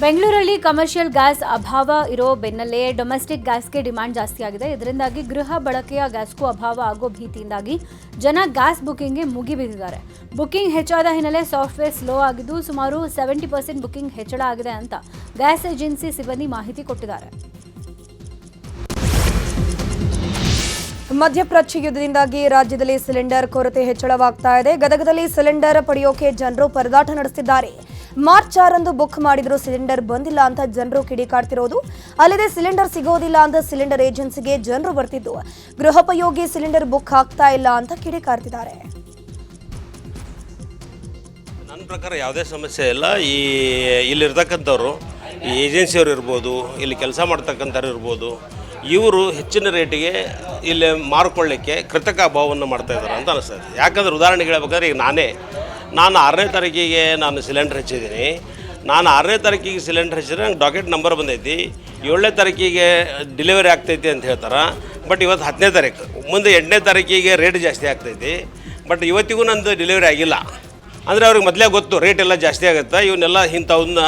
ಬೆಂಗಳೂರಲ್ಲಿ ಕಮರ್ಷಿಯಲ್ ಗ್ಯಾಸ್ ಅಭಾವ ಇರೋ ಬೆನ್ನಲ್ಲೇ ಡೊಮೆಸ್ಟಿಕ್ ಗ್ಯಾಸ್ಗೆ ಡಿಮಾಂಡ್ ಜಾಸ್ತಿ ಆಗಿದೆ. ಇದರಿಂದಾಗಿ ಗೃಹ ಬಳಕೆಯ ಗ್ಯಾಸ್ಗೂ ಅಭಾವ ಆಗೋ ಭೀತಿಯಿಂದಾಗಿ ಜನ ಗ್ಯಾಸ್ ಬುಕಿಂಗ್ಗೆ ಮುಗಿಬಿದ್ದಿದ್ದಾರೆ. ಬುಕಿಂಗ್ ಹೆಚ್ಚಾದ ಹಿನ್ನೆಲೆ ಸಾಫ್ಟ್ವೇರ್ ಸ್ಲೋ ಆಗಿದ್ದು ಸುಮಾರು 70% ಬುಕಿಂಗ್ ಹೆಚ್ಚಳ ಆಗಿದೆ ಅಂತ ಗ್ಯಾಸ್ ಏಜೆನ್ಸಿ ಸಿಬ್ಬಂದಿ ಮಾಹಿತಿ ಕೊಟ್ಟಿದ್ದಾರೆ. ಮಧ್ಯಪ್ರಾಚ್ಯ ಯುದ್ಧದಿಂದಾಗಿ ರಾಜ್ಯದಲ್ಲಿ ಸಿಲಿಂಡರ್ ಕೊರತೆ ಹೆಚ್ಚಳವಾಗ್ತಾ ಇದೆ. ಗದಗದಲ್ಲಿ ಸಿಲಿಂಡರ್ ಪಡೆಯೋಕೆ ಜನರು ಪರದಾಟ ನಡೆಸುತ್ತಿದ್ದಾರೆ. ಮಾರ್ಚ್ 6ರಂದು ಬುಕ್ ಮಾಡಿದ್ರು ಸಿಲಿಂಡರ್ ಬಂದಿಲ್ಲ ಅಂತ ಜನರು ಕಿಡಿಕಾಡ್ತಿರೋದು. ಅಲ್ಲದೆ ಸಿಲಿಂಡರ್ ಸಿಗೋದಿಲ್ಲ ಅಂತ ಸಿಲಿಂಡರ್ ಏಜೆನ್ಸಿಗೆ ಜನರು ಬರ್ತಿದ್ದು ಗೃಹೋಪಯೋಗಿ ಸಿಲಿಂಡರ್ ಬುಕ್ ಆಗ್ತಾ ಇಲ್ಲ ಅಂತ ಕಿಡಿಕಾಡ್ತಿದ್ದಾರೆ. ನನ್ನ ಪ್ರಕಾರ ಯಾವುದೇ ಸಮಸ್ಯೆ ಇಲ್ಲ. ಇಲ್ಲಿರ್ತಕ್ಕಂಥವ್ರು ಈ ಏಜೆನ್ಸಿಯವರು ಇರ್ಬೋದು, ಇಲ್ಲಿ ಕೆಲಸ ಮಾಡ್ತಕ್ಕಂಥವ್ರು ಇರ್ಬೋದು, ಇವರು ಹೆಚ್ಚಿನ ರೇಟಿಗೆ ಇಲ್ಲಿ ಮಾರ್ಕೊಳ್ಳಿಕ್ಕೆ ಕೃತಕ ಅಭಾವವನ್ನು ಮಾಡ್ತಾ ಇದ್ದಾರೆ ಅಂತ ಅನಿಸ್ತದೆ. ಯಾಕಂದ್ರೆ ಉದಾಹರಣೆಗೆ ಹೇಳ್ಬೇಕಾದ್ರೆ ಈಗ ನಾನು 6ನೇ ತಾರೀಕಿಗೆ ನಾನು ಸಿಲಿಂಡರ್ ಹಚ್ಚಿದ್ದೀನಿ. ನಾನು 6ನೇ ತಾರೀಕಿಗೆ ಸಿಲಿಂಡರ್ ಹಚ್ಚಿದ್ರೆ ನಂಗೆ ಡಾಕೆಟ್ ನಂಬರ್ ಬಂದೈತಿ. 7ನೇ ತಾರೀಕಿಗೆ ಡೆಲಿವರಿ ಆಗ್ತೈತಿ ಅಂತ ಹೇಳ್ತಾರೆ. ಬಟ್ ಇವತ್ತು 10ನೇ ತಾರೀಕು, ಮುಂದೆ 8ನೇ ತಾರೀಕಿಗೆ ರೇಟ್ ಜಾಸ್ತಿ ಆಗ್ತೈತಿ. ಬಟ್ ಇವತ್ತಿಗೂ ನಂದು ಡೆಲಿವರಿ ಆಗಿಲ್ಲ. ಅಂದರೆ ಅವ್ರಿಗೆ ಮೊದಲೇ ಗೊತ್ತು ರೇಟ್ ಎಲ್ಲ ಜಾಸ್ತಿ ಆಗುತ್ತೆ. ಇವನ್ನೆಲ್ಲ ಇಂಥವನ್ನ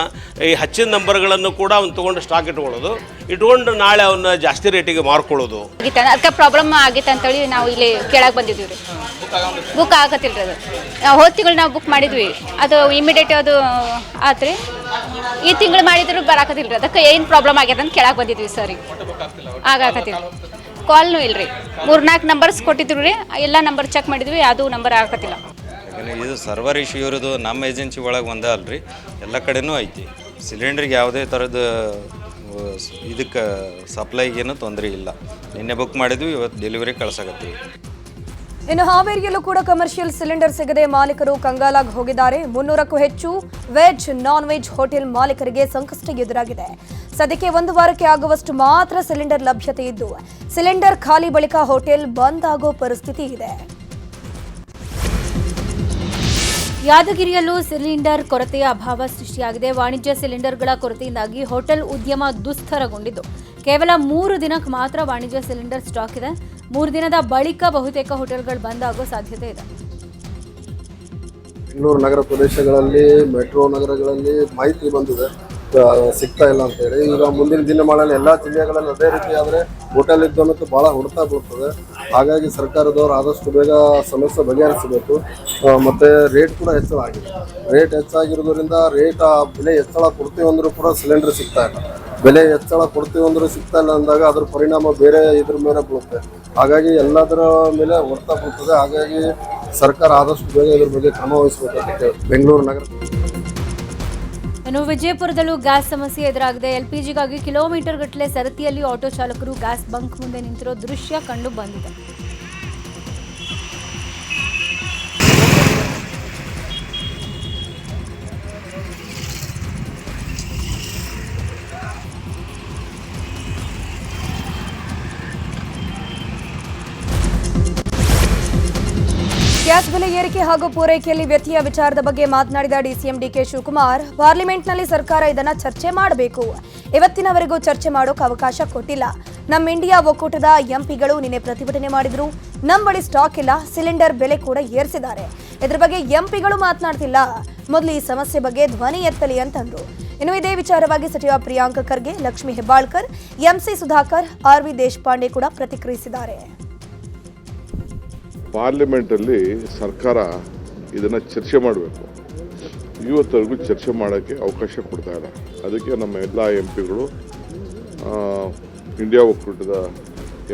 ಈ ಹಚ್ಚಿದ ನಂಬರ್ಗಳನ್ನು ಕೂಡ ಅವ್ನು ತೊಗೊಂಡು ಸ್ಟಾಕ್ ಇಟ್ಕೊಂಡು ನಾಳೆ ಅವನ್ನ ಜಾಸ್ತಿ ರೇಟಿಗೆ ಮಾರ್ಕೊಳ್ಳೋದು. ಅದಕ್ಕೆ ಪ್ರಾಬ್ಲಮ್ ಆಗಿತ್ತು ಅಂತೇಳಿ ನಾವು ಇಲ್ಲಿ ಕೇಳಕ್ಕೆ ಬಂದಿದ್ವಿ ರೀ. ಬುಕ್ ಆಗತ್ತಿಲ್ಲ ರೀ. ಅದು ಹೋದ ತಿಂಗಳು ನಾವು ಬುಕ್ ಮಾಡಿದ್ವಿ, ಅದು ಇಮಿಡಿಯೇಟ್ ಅದು ಆತ್ರಿ. ಈ ತಿಂಗಳು ಮಾಡಿದ್ರು ಬರಾಕತ್ತಿಲ್ಲ ರೀ. ಅದಕ್ಕೆ ಏನು ಪ್ರಾಬ್ಲಮ್ ಆಗ್ಯದ ಅಂತ ಕೇಳಕ್ಕೆ ಬಂದಿದ್ವಿ ಸರಿ. ಆಗಾಕತ್ತಿಲ್ಲ, ಕಾಲ್ನೂ ಇಲ್ಲ ರೀ. 3-4 ನಂಬರ್ಸ್ ಕೊಟ್ಟಿದ್ರು ರೀ. ಎಲ್ಲ ನಂಬರ್ ಚೆಕ್ ಮಾಡಿದ್ವಿ, ಯಾವುದೂ ನಂಬರ್ ಆಗತ್ತಿಲ್ಲ. ಇದು ಸರ್ವರ್ ಇಶ್ಯೂ ಇರೋದು ನಮ್ಮ ಏಜೆನ್ಸಿ ಒಳಗೆ ಒಂದೇ ಅಲ್ರಿ, ಎಲ್ಲ ಕಡೆನೂ ಐತಿ. ಸಿಲಿಂಡ್ರಿಗೆ ಯಾವುದೇ ಥರದ ಇದಕ್ಕೆ ಸಪ್ಲೈಗೇನು ತೊಂದರೆ ಇಲ್ಲ. ನಿನ್ನೆ ಬುಕ್ ಮಾಡಿದ್ವಿ, ಇವತ್ತು ಡೆಲಿವರಿ ಕಳ್ಸಾಕತ್ತೀವಿ. ಇನ್ನು ಹಾವೇರಿಯಲ್ಲೂ ಕೂಡ ಕಮರ್ಷಿಯಲ್ ಸಿಲಿಂಡರ್ ಸಿಗದೆ ಮಾಲೀಕರು ಕಂಗಾಲಾಗಿ ಹೋಗಿದ್ದಾರೆ. 300ಕ್ಕೂ ಹೆಚ್ಚು ವೆಜ್ ನಾನ್ ವೆಜ್ ಹೋಟೆಲ್ ಮಾಲೀಕರಿಗೆ ಸಂಕಷ್ಟ ಎದುರಾಗಿದೆ. ಸದ್ಯಕ್ಕೆ 1 ವಾರಕ್ಕೆ ಆಗುವಷ್ಟು ಮಾತ್ರ ಸಿಲಿಂಡರ್ ಲಭ್ಯತೆ ಇದ್ದು ಸಿಲಿಂಡರ್ ಖಾಲಿ ಬಳಿಕ ಹೋಟೆಲ್ ಬಂದ್ ಆಗೋ ಪರಿಸ್ಥಿತಿ ಇದೆ. ಯಾದಗಿರಿಯಲ್ಲೂ ಸಿಲಿಂಡರ್ ಕೊರತೆಯ ಅಭಾವ ಸೃಷ್ಟಿಯಾಗಿದೆ. ವಾಣಿಜ್ಯ ಸಿಲಿಂಡರ್ಗಳ ಕೊರತೆಯಿಂದಾಗಿ ಹೋಟೆಲ್ ಉದ್ಯಮ ದುಸ್ತರಗೊಂಡಿದ್ದು ಕೇವಲ 3 ದಿನಕ್ಕೆ ಮಾತ್ರ ವಾಣಿಜ್ಯ ಸಿಲಿಂಡರ್ ಸ್ಟಾಕ್ ಇದೆ. 3 ದಿನದ ಬಳಿಕ ಬಹುತೇಕ ಹೋಟೆಲ್ಗಳು ಬಂದ್ ಆಗೋ ಸಾಧ್ಯತೆ ಇದೆ. ಬೆಂಗಳೂರು ನಗರ ಪ್ರದೇಶಗಳಲ್ಲಿ, ಮೆಟ್ರೋ ನಗರಗಳಲ್ಲಿ ಮಾಹಿತಿ ಬಂದಿದೆ ಸಿಗ್ತಾ ಇಲ್ಲ ಅಂತೇಳಿ. ಈಗ ಮುಂದಿನ ದಿನಮಾನಗಳಲ್ಲಿ ಎಲ್ಲ ಜಿಲ್ಲೆಗಳಲ್ಲಿ ಅದೇ ರೀತಿ ಆದರೆ ಹೋಟೆಲ್ ಉದ್ಯಮಕ್ಕೆ ಭಾಳ ಹೊಡೆತ ಬೀಳ್ತದೆ. ಹಾಗಾಗಿ ಸರ್ಕಾರದವರು ಆದಷ್ಟು ಬೇಗ ಸಮಸ್ಯೆ ಬಗೆಹರಿಸಬೇಕು. ಮತ್ತು ರೇಟ್ ಕೂಡ ಹೆಚ್ಚಳ ಆಗಿದೆ. ರೇಟ್ ಹೆಚ್ಚಾಗಿರೋದ್ರಿಂದ ಬೆಲೆ ಹೆಚ್ಚಳ ಕೊಡ್ತೀವಿ ಅಂದರೂ ಕೂಡ ಸಿಲಿಂಡರ್ ಸಿಗ್ತಾ ಇಲ್ಲ. ಬೆಲೆ ಹೆಚ್ಚಳ ಕೊಡ್ತೀವಿ ಅಂದರೂ ಸಿಗ್ತಾ ಇಲ್ಲ ಅಂದಾಗ ಅದ್ರ ಪರಿಣಾಮ ಬೇರೆ ಇದ್ರ ಮೇಲೆ ಬೀಳುತ್ತೆ. ಹಾಗಾಗಿ ಎಲ್ಲದರ ಮೇಲೆ ಹೊಡೆತ ಬೀಳ್ತದೆ. ಹಾಗಾಗಿ ಸರ್ಕಾರ ಆದಷ್ಟು ಬೇಗ ಇದ್ರ ಬಗ್ಗೆ ಕ್ರಮ ವಹಿಸಬೇಕಂತ ಬೆಂಗಳೂರು ನಗರ. ಇನ್ನು ವಿಜಯಪುರದಲ್ಲೂ ಗ್ಯಾಸ್ ಸಮಸ್ಯೆ ಎದುರಾಗಿದೆ. ಎಲ್ಪಿಜಿಗಾಗಿ ಕಿಲೋಮೀಟರ್ ಗಟ್ಟಲೆ ಸರತಿಯಲ್ಲಿ ಆಟೋ ಚಾಲಕರು ಗ್ಯಾಸ್ ಬಂಕ್ ಮುಂದೆ ನಿಂತಿರೋ ದೃಶ್ಯ ಕಂಡು ಬಂದಿದೆ. ಗ್ಯಾಸ್ ಬೆಲೆ ಏರಿಕೆ ಹಾಗೂ ಪೂರೈಕೆಯಲ್ಲಿ ವ್ಯತ್ಯಯ ವಿಚಾರದ ಬಗ್ಗೆ ಮಾತನಾಡಿದ ಡಿಸಿಎಂ ಡಿಕೆ ಶಿವಕುಮಾರ್, ಪಾರ್ಲಿಮೆಂಟ್ನಲ್ಲಿ ಸರ್ಕಾರ ಇದನ್ನ ಚರ್ಚೆ ಮಾಡಬೇಕು. ಇವತ್ತಿನವರೆಗೂ ಚರ್ಚೆ ಮಾಡೋಕೆ ಅವಕಾಶ ಕೊಟ್ಟಿಲ್ಲ. ನಮ್ಮ ಇಂಡಿಯಾ ಒಕ್ಕೂಟದ ಎಂಪಿಗಳು ನಿನ್ನೆ ಪ್ರತಿಭಟನೆ ಮಾಡಿದ್ರು. ನಮ್ಮ ಬಳಿ ಸ್ಟಾಕ್ ಇಲ್ಲ, ಸಿಲಿಂಡರ್ ಬೆಲೆ ಕೂಡ ಏರಿಸಿದ್ದಾರೆ. ಇದ್ರ ಬಗ್ಗೆ ಎಂಪಿಗಳು ಮಾತನಾಡ್ತಿಲ್ಲ. ಮೊದಲು ಈ ಸಮಸ್ಯೆ ಬಗ್ಗೆ ಧ್ವನಿ ಎತ್ತಲಿ ಅಂತಂದ್ರು. ಇನ್ನು ಇದೇ ವಿಚಾರವಾಗಿ ಸಚಿವ ಪ್ರಿಯಾಂಕ್ ಖರ್ಗೆ, ಲಕ್ಷ್ಮೀ ಹೆಬ್ಬಾಳ್ಕರ್, ಎಂಸಿ ಸುಧಾಕರ್, ಆರ್ವಿ ದೇಶಪಾಂಡೆ ಕೂಡ ಪ್ರತಿಕ್ರಿಯಿಸಿದ್ದಾರೆ. ಪಾರ್ಲಿಮೆಂಟಲ್ಲಿ ಸರ್ಕಾರ ಇದನ್ನು ಚರ್ಚೆ ಮಾಡಬೇಕು. ಇವತ್ತರೆಗೂ ಚರ್ಚೆ ಮಾಡೋಕ್ಕೆ ಅವಕಾಶ ಕೊಡ್ತಾ ಇಲ್ಲ. ಅದಕ್ಕೆ ನಮ್ಮ ಎಲ್ಲ ಎಂಪಿಗಳು, ಇಂಡಿಯಾ ಒಕ್ಕೂಟದ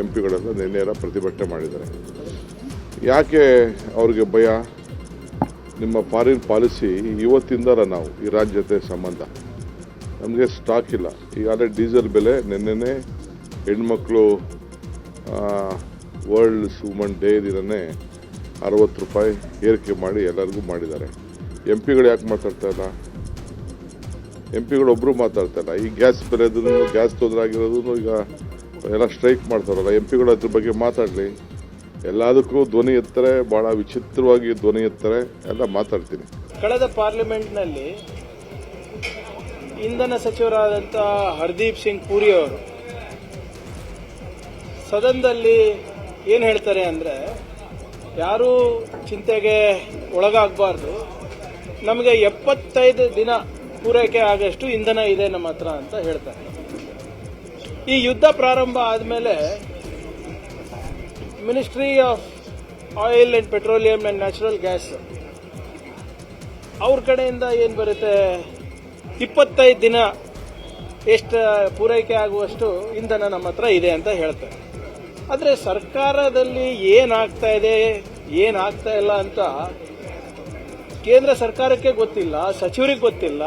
ಎಂಪಿಗಳೆಲ್ಲ ನಿನ್ನೆಲ್ಲ ಪ್ರತಿಭಟನೆ ಮಾಡಿದ್ದಾರೆ. ಯಾಕೆ ಅವ್ರಿಗೆ ಭಯ? ನಿಮ್ಮ ಫಾರಿನ್ ಪಾಲಿಸಿ ಇವತ್ತಿಂದಲ್ಲ ನಾವು ಈ ರಾಜ್ಯತೆ ಸಂಬಂಧ. ನಮಗೆ ಸ್ಟಾಕ್ ಇಲ್ಲ. ಈಗಾಗಲೇ ಡೀಸೆಲ್ ಬೆಲೆ ನಿನ್ನೆನೇ ಹೆಣ್ಮಕ್ಳು ವರ್ಲ್ಡ್ ವುಮನ್ ಡೇ ದಿನನೇ 60 ರೂಪಾಯಿ ಏರಿಕೆ ಮಾಡಿ ಎಲ್ಲರಿಗೂ ಮಾಡಿದ್ದಾರೆ. ಎಂಪಿಗಳು ಯಾಕೆ ಮಾತಾಡ್ತಾ ಇಲ್ಲ? ಎಂಪಿಗಳು ಒಬ್ಬರು ಮಾತಾಡ್ತಾ ಇಲ್ಲ. ಈ ಗ್ಯಾಸ್ ಬೆಲೆದು, ಗ್ಯಾಸ್ ತೊಂದರೆ ಆಗಿರೋದು ಈಗ ಎಲ್ಲ ಸ್ಟ್ರೈಕ್ ಮಾಡ್ತಾರಲ್ಲ, ಎಂಪಿಗಳು ಅದ್ರ ಬಗ್ಗೆ ಮಾತಾಡಲಿ. ಎಲ್ಲದಕ್ಕೂ ಧ್ವನಿ ಎತ್ತಾರೆ, ಭಾಳ ವಿಚಿತ್ರವಾಗಿ ಧ್ವನಿ ಎತ್ತಾರೆ. ಎಲ್ಲ ಮಾತಾಡ್ತೀನಿ. ಕಳೆದ ಪಾರ್ಲಿಮೆಂಟ್ನಲ್ಲಿ ಇಂಧನ ಸಚಿವರಾದಂಥ ಹರ್ದೀಪ್ ಸಿಂಗ್ ಪುರಿ ಅವರು ಸದನದಲ್ಲಿ ಏನು ಹೇಳ್ತಾರೆ ಅಂದರೆ, ಯಾರೂ ಚಿಂತೆಗೆ ಒಳಗಾಗಬಾರ್ದು, ನಮಗೆ 75 ದಿನ ಪೂರೈಕೆ ಆಗಷ್ಟು ಇಂಧನ ಇದೆ ನಮ್ಮ ಹತ್ರ ಅಂತ ಹೇಳ್ತಾರೆ. ಈ ಯುದ್ಧ ಪ್ರಾರಂಭ ಆದಮೇಲೆ ministry of oil and petroleum and natural gas ಅವ್ರ ಕಡೆಯಿಂದ ಏನು ಬರುತ್ತೆ, 25 ದಿನ ಎಷ್ಟು ಪೂರೈಕೆ ಆಗುವಷ್ಟು ಇಂಧನ ನಮ್ಮ ಹತ್ರ ಇದೆ ಅಂತ ಹೇಳ್ತಾರೆ. ಆದರೆ ಸರ್ಕಾರದಲ್ಲಿ ಏನಾಗ್ತಾ ಇದೆ ಏನಾಗ್ತಾ ಇಲ್ಲ ಅಂತ ಕೇಂದ್ರ ಸರ್ಕಾರಕ್ಕೆ ಗೊತ್ತಿಲ್ಲ, ಸಚಿವರಿಗೆ ಗೊತ್ತಿಲ್ಲ,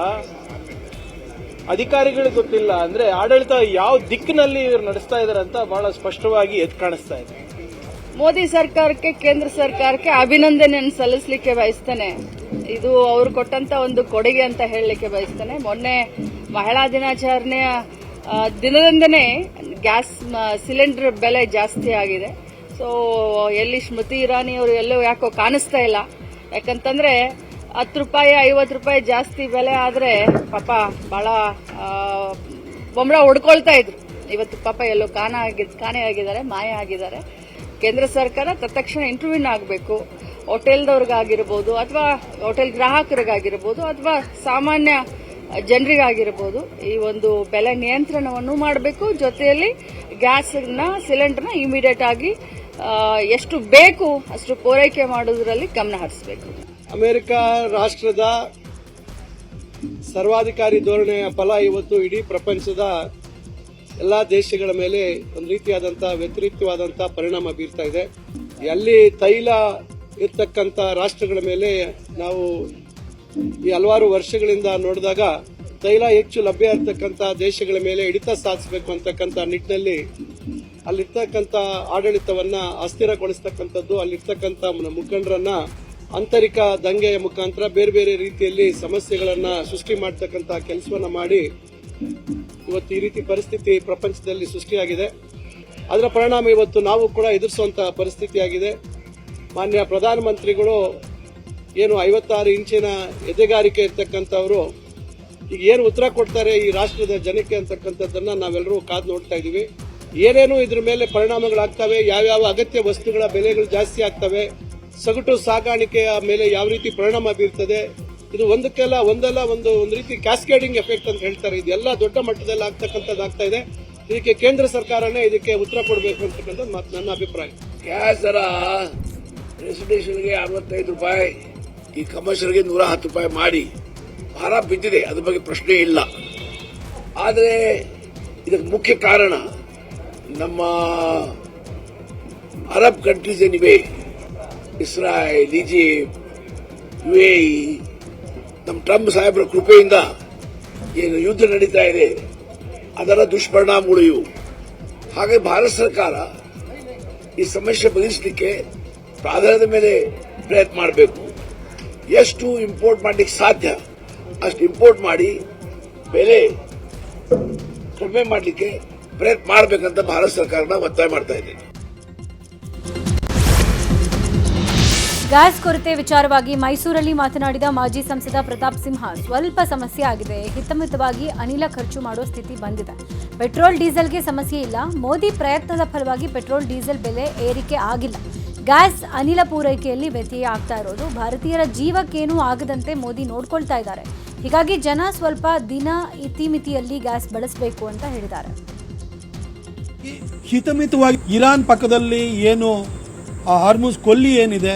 ಅಧಿಕಾರಿಗಳಿಗೆ ಗೊತ್ತಿಲ್ಲ. ಅಂದರೆ ಆಡಳಿತ ಯಾವ ದಿಕ್ಕಿನಲ್ಲಿ ಇವರು ನಡೆಸ್ತಾ ಇದ್ದಾರೆ ಅಂತ ಬಹಳ ಸ್ಪಷ್ಟವಾಗಿ ಎದ್ದು ಕಾಣಿಸ್ತಾ ಇದೆ. ಮೋದಿ ಸರ್ಕಾರಕ್ಕೆ, ಕೇಂದ್ರ ಸರ್ಕಾರಕ್ಕೆ ಅಭಿನಂದನೆಯನ್ನು ಸಲ್ಲಿಸಲಿಕ್ಕೆ ಬಯಸ್ತೇನೆ. ಇದು ಅವರು ಕೊಟ್ಟಂತ ಒಂದು ಕೊಡುಗೆ ಅಂತ ಹೇಳಲಿಕ್ಕೆ ಬಯಸ್ತೇನೆ. ಮೊನ್ನೆ ಮಹಿಳಾ ದಿನಾಚರಣೆಯ ದಿನದಂದನೇ ಗ್ಯಾಸ್ ಸಿಲಿಂಡರ್ ಬೆಲೆ ಜಾಸ್ತಿ ಆಗಿದೆ. ಸೊ ಎಲ್ಲಿ ಸ್ಮೃತಿ ಇರಾನಿ ಅವರು ಎಲ್ಲೋ ಯಾಕೋ ಕಾಣಿಸ್ತಾ ಇಲ್ಲ. ಯಾಕಂತಂದ್ರೆ 10 ರೂಪಾಯಿ 50 ರೂಪಾಯಿ ಜಾಸ್ತಿ ಬೆಲೆ ಆದರೆ ಪಾಪ ಬಹಳ ಬೊಂಬಳ ಹೊಡ್ಕೊಳ್ತಾ ಇದ್ರು. ಇವತ್ತು ಪಾಪ ಎಲ್ಲೋ ಕಾಣೆ ಆಗಿದ್ದಾರೆ, ಮಾಯ ಆಗಿದ್ದಾರೆ. ಕೇಂದ್ರ ಸರ್ಕಾರ ತತ್ಕ್ಷಣ ಇಂಟರ್ವ್ಯೂನ್ ಆಗಬೇಕು. ಹೋಟೆಲ್ದವ್ರಿಗಾಗಿರ್ಬೋದು ಅಥವಾ ಹೋಟೆಲ್ ಗ್ರಾಹಕರಿಗಾಗಿರ್ಬೋದು ಅಥವಾ ಸಾಮಾನ್ಯ ಜನರಿಗಾಗಿರ್ಬೋದು ಈ ಒಂದು ಬೆಲೆ ನಿಯಂತ್ರಣವನ್ನು ಮಾಡಬೇಕು. ಜೊತೆಯಲ್ಲಿ ಗ್ಯಾಸ್ನ ಸಿಲಿಂಡರ್ನ ಇಮಿಡಿಯೇಟ್ ಆಗಿ ಎಷ್ಟು ಬೇಕು ಅಷ್ಟು ಪೂರೈಕೆ ಮಾಡೋದ್ರಲ್ಲಿ ಗಮನ ಹರಿಸಬೇಕು. ಅಮೆರಿಕ ರಾಷ್ಟ್ರದ ಸರ್ವಾಧಿಕಾರಿ ಧೋರಣೆಯ ಫಲ ಇವತ್ತು ಇಡೀ ಪ್ರಪಂಚದ ಎಲ್ಲ ದೇಶಗಳ ಮೇಲೆ ಒಂದು ರೀತಿಯಾದಂತಹ ವ್ಯತಿರಿಕ್ತವಾದಂತಹ ಪರಿಣಾಮ ಬೀರ್ತಾ ಇದೆ. ಎಲ್ಲಿ ತೈಲ ಇರ್ತಕ್ಕಂಥ ರಾಷ್ಟ್ರಗಳ ಮೇಲೆ ನಾವು ಈ ಹಲವಾರು ವರ್ಷಗಳಿಂದ ನೋಡಿದಾಗ ತೈಲ ಹೆಚ್ಚು ಲಭ್ಯ ಇರತಕ್ಕಂಥ ದೇಶಗಳ ಮೇಲೆ ಹಿಡಿತ ಸಾಧಿಸಬೇಕು ಅಂತಕ್ಕಂಥ ನಿಟ್ಟಿನಲ್ಲಿ ಅಲ್ಲಿರ್ತಕ್ಕಂಥ ಆಡಳಿತವನ್ನ ಅಸ್ಥಿರಗೊಳಿಸ್ತಕ್ಕಂಥದ್ದು, ಅಲ್ಲಿರ್ತಕ್ಕಂಥ ಮುಖಂಡರನ್ನ ಆಂತರಿಕ ದಂಗೆಯ ಮುಖಾಂತರ ಬೇರೆ ಬೇರೆ ರೀತಿಯಲ್ಲಿ ಸಮಸ್ಯೆಗಳನ್ನ ಸೃಷ್ಟಿ ಮಾಡತಕ್ಕಂಥ ಕೆಲಸವನ್ನ ಮಾಡಿ ಇವತ್ತು ಈ ರೀತಿ ಪರಿಸ್ಥಿತಿ ಪ್ರಪಂಚದಲ್ಲಿ ಸೃಷ್ಟಿಯಾಗಿದೆ. ಅದರ ಪರಿಣಾಮ ಇವತ್ತು ನಾವು ಕೂಡ ಎದುರಿಸುವಂತಹ ಪರಿಸ್ಥಿತಿಯಾಗಿದೆ. ಮಾನ್ಯ ಪ್ರಧಾನಮಂತ್ರಿಗಳು ಏನು 56 ಇಂಚಿನ ಎದೆಗಾರಿಕೆ ಇರ್ತಕ್ಕಂಥವ್ರು ಈಗ ಏನು ಉತ್ತರ ಕೊಡ್ತಾರೆ ಈ ರಾಷ್ಟ್ರದ ಜನಕ್ಕೆ ಅಂತಕ್ಕಂಥದ್ದನ್ನ ನಾವೆಲ್ಲರೂ ಕಾದು ನೋಡ್ತಾ ಇದೀವಿ. ಏನೇನು ಇದ್ರ ಮೇಲೆ ಪರಿಣಾಮಗಳಾಗ್ತವೆ, ಯಾವ್ಯಾವ ಅಗತ್ಯ ವಸ್ತುಗಳ ಬೆಲೆಗಳು ಜಾಸ್ತಿ ಆಗ್ತವೆ, ಸಗಟು ಸಾಗಾಣಿಕೆಯ ಮೇಲೆ ಯಾವ ರೀತಿ ಪರಿಣಾಮ ಬೀರ್ತದೆ, ಇದು ಒಂದಲ್ಲ ಒಂದು ರೀತಿ ಕ್ಯಾಸ್ಕೇಡಿಂಗ್ ಎಫೆಕ್ಟ್ ಅಂತ ಹೇಳ್ತಾರೆ. ಇದೆಲ್ಲ ದೊಡ್ಡ ಮಟ್ಟದಲ್ಲಿ ಆಗ್ತಕ್ಕಂಥದ್ದಾಗ್ತಾ ಇದೆ. ಇದಕ್ಕೆ ಕೇಂದ್ರ ಸರ್ಕಾರನೇ ಇದಕ್ಕೆ ಉತ್ತರ ಕೊಡಬೇಕು ಅಂತಕ್ಕಂಥದ್ದು ನನ್ನ ಅಭಿಪ್ರಾಯ. ಗ್ಯಾಸ್ ದರ ರೆಸಿಡೆನ್ಷಿಯಲ್ಗೆ 65 ರೂಪಾಯಿ, ಈ ಕಮರ್ಷಿಯಲ್ಗೆ 110 ರೂಪಾಯಿ ಮಾಡಿ ಭಾರ ಬಿದ್ದಿದೆ, ಅದ್ರ ಬಗ್ಗೆ ಪ್ರಶ್ನೆ ಇಲ್ಲ. ಆದರೆ ಇದಕ್ಕೆ ಮುಖ್ಯ ಕಾರಣ ನಮ್ಮ ಅರಬ್ ಕಂಟ್ರೀಸ್ ಏನಿವೆ, ಇಸ್ರಾಯೇಲ್, ಈಜಿಪ್ಟ್, UAE, ನಮ್ಮ ಟ್ರಂಪ್ ಸಾಹೇಬರ ಕೃಪೆಯಿಂದ ಏನು ಯುದ್ಧ ನಡೀತಾ ಇದೆ ಅದರ ದುಷ್ಪರಿಣಾಮಗಳು ಇವು. ಹಾಗಾಗಿ ಭಾರತ ಸರ್ಕಾರ ಈ ಸಮಸ್ಯೆ ಬಗೆಹರಿಸಲಿಕ್ಕೆ ಪ್ರಾಧಾನ್ಯದ ಮೇಲೆ ಪ್ರಯತ್ನ ಮಾಡಬೇಕು. ಎಷ್ಟು ಇಂಪೋರ್ಟ್ ಮಾಡಲಿಕ್ಕೆ ಸಾಧ್ಯ ಅಷ್ಟು ಇಂಪೋರ್ಟ್ ಮಾಡಿ ಬೆಲೆ ಕಡಿಮೆ ಮಾಡಲಿಕ್ಕೆ ಪ್ರಯತ್ನ ಮಾಡಬೇಕಂತ ಭಾರತ ಸರ್ಕಾರನ ಒತ್ತಾಯ ಮಾಡ್ತಾ ಇದ್ದೇನೆ. ಗ್ಯಾಸ್ ಕೊರತೆ ವಿಚಾರವಾಗಿ ಮೈಸೂರಲ್ಲಿ ಮಾತನಾಡಿದ ಮಾಜಿ ಸಂಸದ ಪ್ರತಾಪ್ ಸಿಂಹ, ಸ್ವಲ್ಪ ಸಮಸ್ಯೆ ಆಗಿದೆ, ಹಿತಮಿತವಾಗಿ ಅನಿಲ ಖರ್ಚು ಮಾಡೋ ಸ್ಥಿತಿ ಬಂದಿದೆ. ಪೆಟ್ರೋಲ್ ಡೀಸೆಲ್ಗೆ ಸಮಸ್ಯೆ ಇಲ್ಲ. ಮೋದಿ ಪ್ರಯತ್ನದ ಫಲವಾಗಿ ಪೆಟ್ರೋಲ್ ಡೀಸೆಲ್ ಬೆಲೆ ಏರಿಕೆ ಆಗಿಲ್ಲ. ಗ್ಯಾಸ್ ಅನಿಲ ಪೂರೈಕೆಯಲ್ಲಿ ವ್ಯತ್ಯಯ ಆಗ್ತಾ ಇರೋದು ಭಾರತೀಯರ ಜೀವಕ್ಕೇನೂ ಆಗದಂತೆ ಮೋದಿ ನೋಡ್ಕೊಳ್ತಾ ಇದ್ದಾರೆ. ಹೀಗಾಗಿ ಜನ ಸ್ವಲ್ಪ ದಿನ ಇತಿಮಿತಿಯಲ್ಲಿ ಗ್ಯಾಸ್ ಬಳಸಬೇಕು ಅಂತ ಹೇಳಿದ್ದಾರೆ. ಹಿತಮಿತವಾಗಿ ಇರಾನ್ ಪಕ್ಕದಲ್ಲಿ ಏನು ಹಾರ್ಮುಜ್ ಕೊಲ್ಲಿ ಏನಿದೆ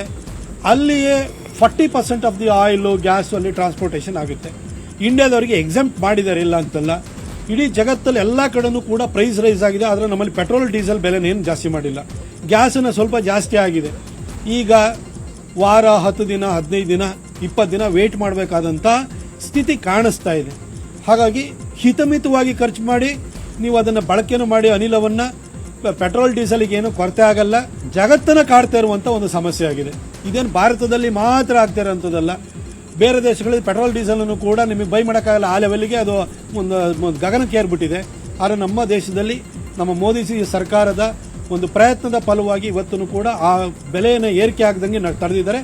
ಅಲ್ಲಿಯೇ 40% ಆಫ್ ದಿ ಆಯಿಲ್ ಗ್ಯಾಸ್ ಅಲ್ಲಿ ಟ್ರಾನ್ಸ್ಪೋರ್ಟೇಷನ್ ಆಗುತ್ತೆ. ಇಂಡಿಯಾದವರಿಗೆ ಎಕ್ಸೆಂಪ್ಟ್ ಮಾಡಿದ್ದಾರೆ, ಇಲ್ಲ ಅಂತಲ್ಲ. ಇಡೀ ಜಗತ್ತಲ್ಲಿ ಎಲ್ಲ ಕಡೆನೂ ಕೂಡ ಪ್ರೈಸ್ ರೈಸ್ ಆಗಿದೆ. ಆದರೆ ನಮ್ಮಲ್ಲಿ ಪೆಟ್ರೋಲ್ ಡೀಸೆಲ್ ಬೆಲೆನೇನು ಜಾಸ್ತಿ ಮಾಡಿಲ್ಲ. ಗ್ಯಾಸನ್ನು ಸ್ವಲ್ಪ ಜಾಸ್ತಿ ಆಗಿದೆ. ಈಗ ವಾರ 10 ದಿನ 15 ದಿನ 20 ದಿನ ವೇಟ್ ಮಾಡಬೇಕಾದಂಥ ಸ್ಥಿತಿ ಕಾಣಿಸ್ತಾ ಇದೆ. ಹಾಗಾಗಿ ಹಿತಮಿತವಾಗಿ ಖರ್ಚು ಮಾಡಿ ನೀವು ಅದನ್ನು ಬಳಕೆನೂ ಮಾಡಿ ಅನಿಲವನ್ನು ಪೆಟ್ರೋಲ್ ಡೀಸೆಲ್ಗೆ ಏನು ಕೊರತೆ ಆಗಲ್ಲ. ಜಗತ್ತನ್ನು ಕಾಡ್ತಾ ಇರುವಂಥ ಒಂದು ಸಮಸ್ಯೆ ಆಗಿದೆ. ಇದೇನು ಭಾರತದಲ್ಲಿ ಮಾತ್ರ ಆಗ್ತಾ ಇರೋಂಥದ್ದಲ್ಲ, ಬೇರೆ ದೇಶಗಳಲ್ಲಿ ಪೆಟ್ರೋಲ್ ಡೀಸೆಲನ್ನು ಕೂಡ ನಿಮಗೆ ಬೈ ಮಾಡೋಕ್ಕಾಗಲ್ಲ. ಆ ಲೆವೆಲ್ಗೆ ಅದು ಒಂದು ಗಗನಕ್ಕೆ ಏರ್ಬಿಟ್ಟಿದೆ. ಆದರೆ ನಮ್ಮ ದೇಶದಲ್ಲಿ ನಮ್ಮ ಮೋದಿ ಸರ್ಕಾರದ ಒಂದು ಪ್ರಯತ್ನದ ಫಲವಾಗಿ ಇವತ್ತು ಕೂಡ ಆ ಬೆಲೆಯನ್ನು ಏರಿಕೆ ಆಗದಂಗೆ ತಡೆದಿದ್ದಾರೆ.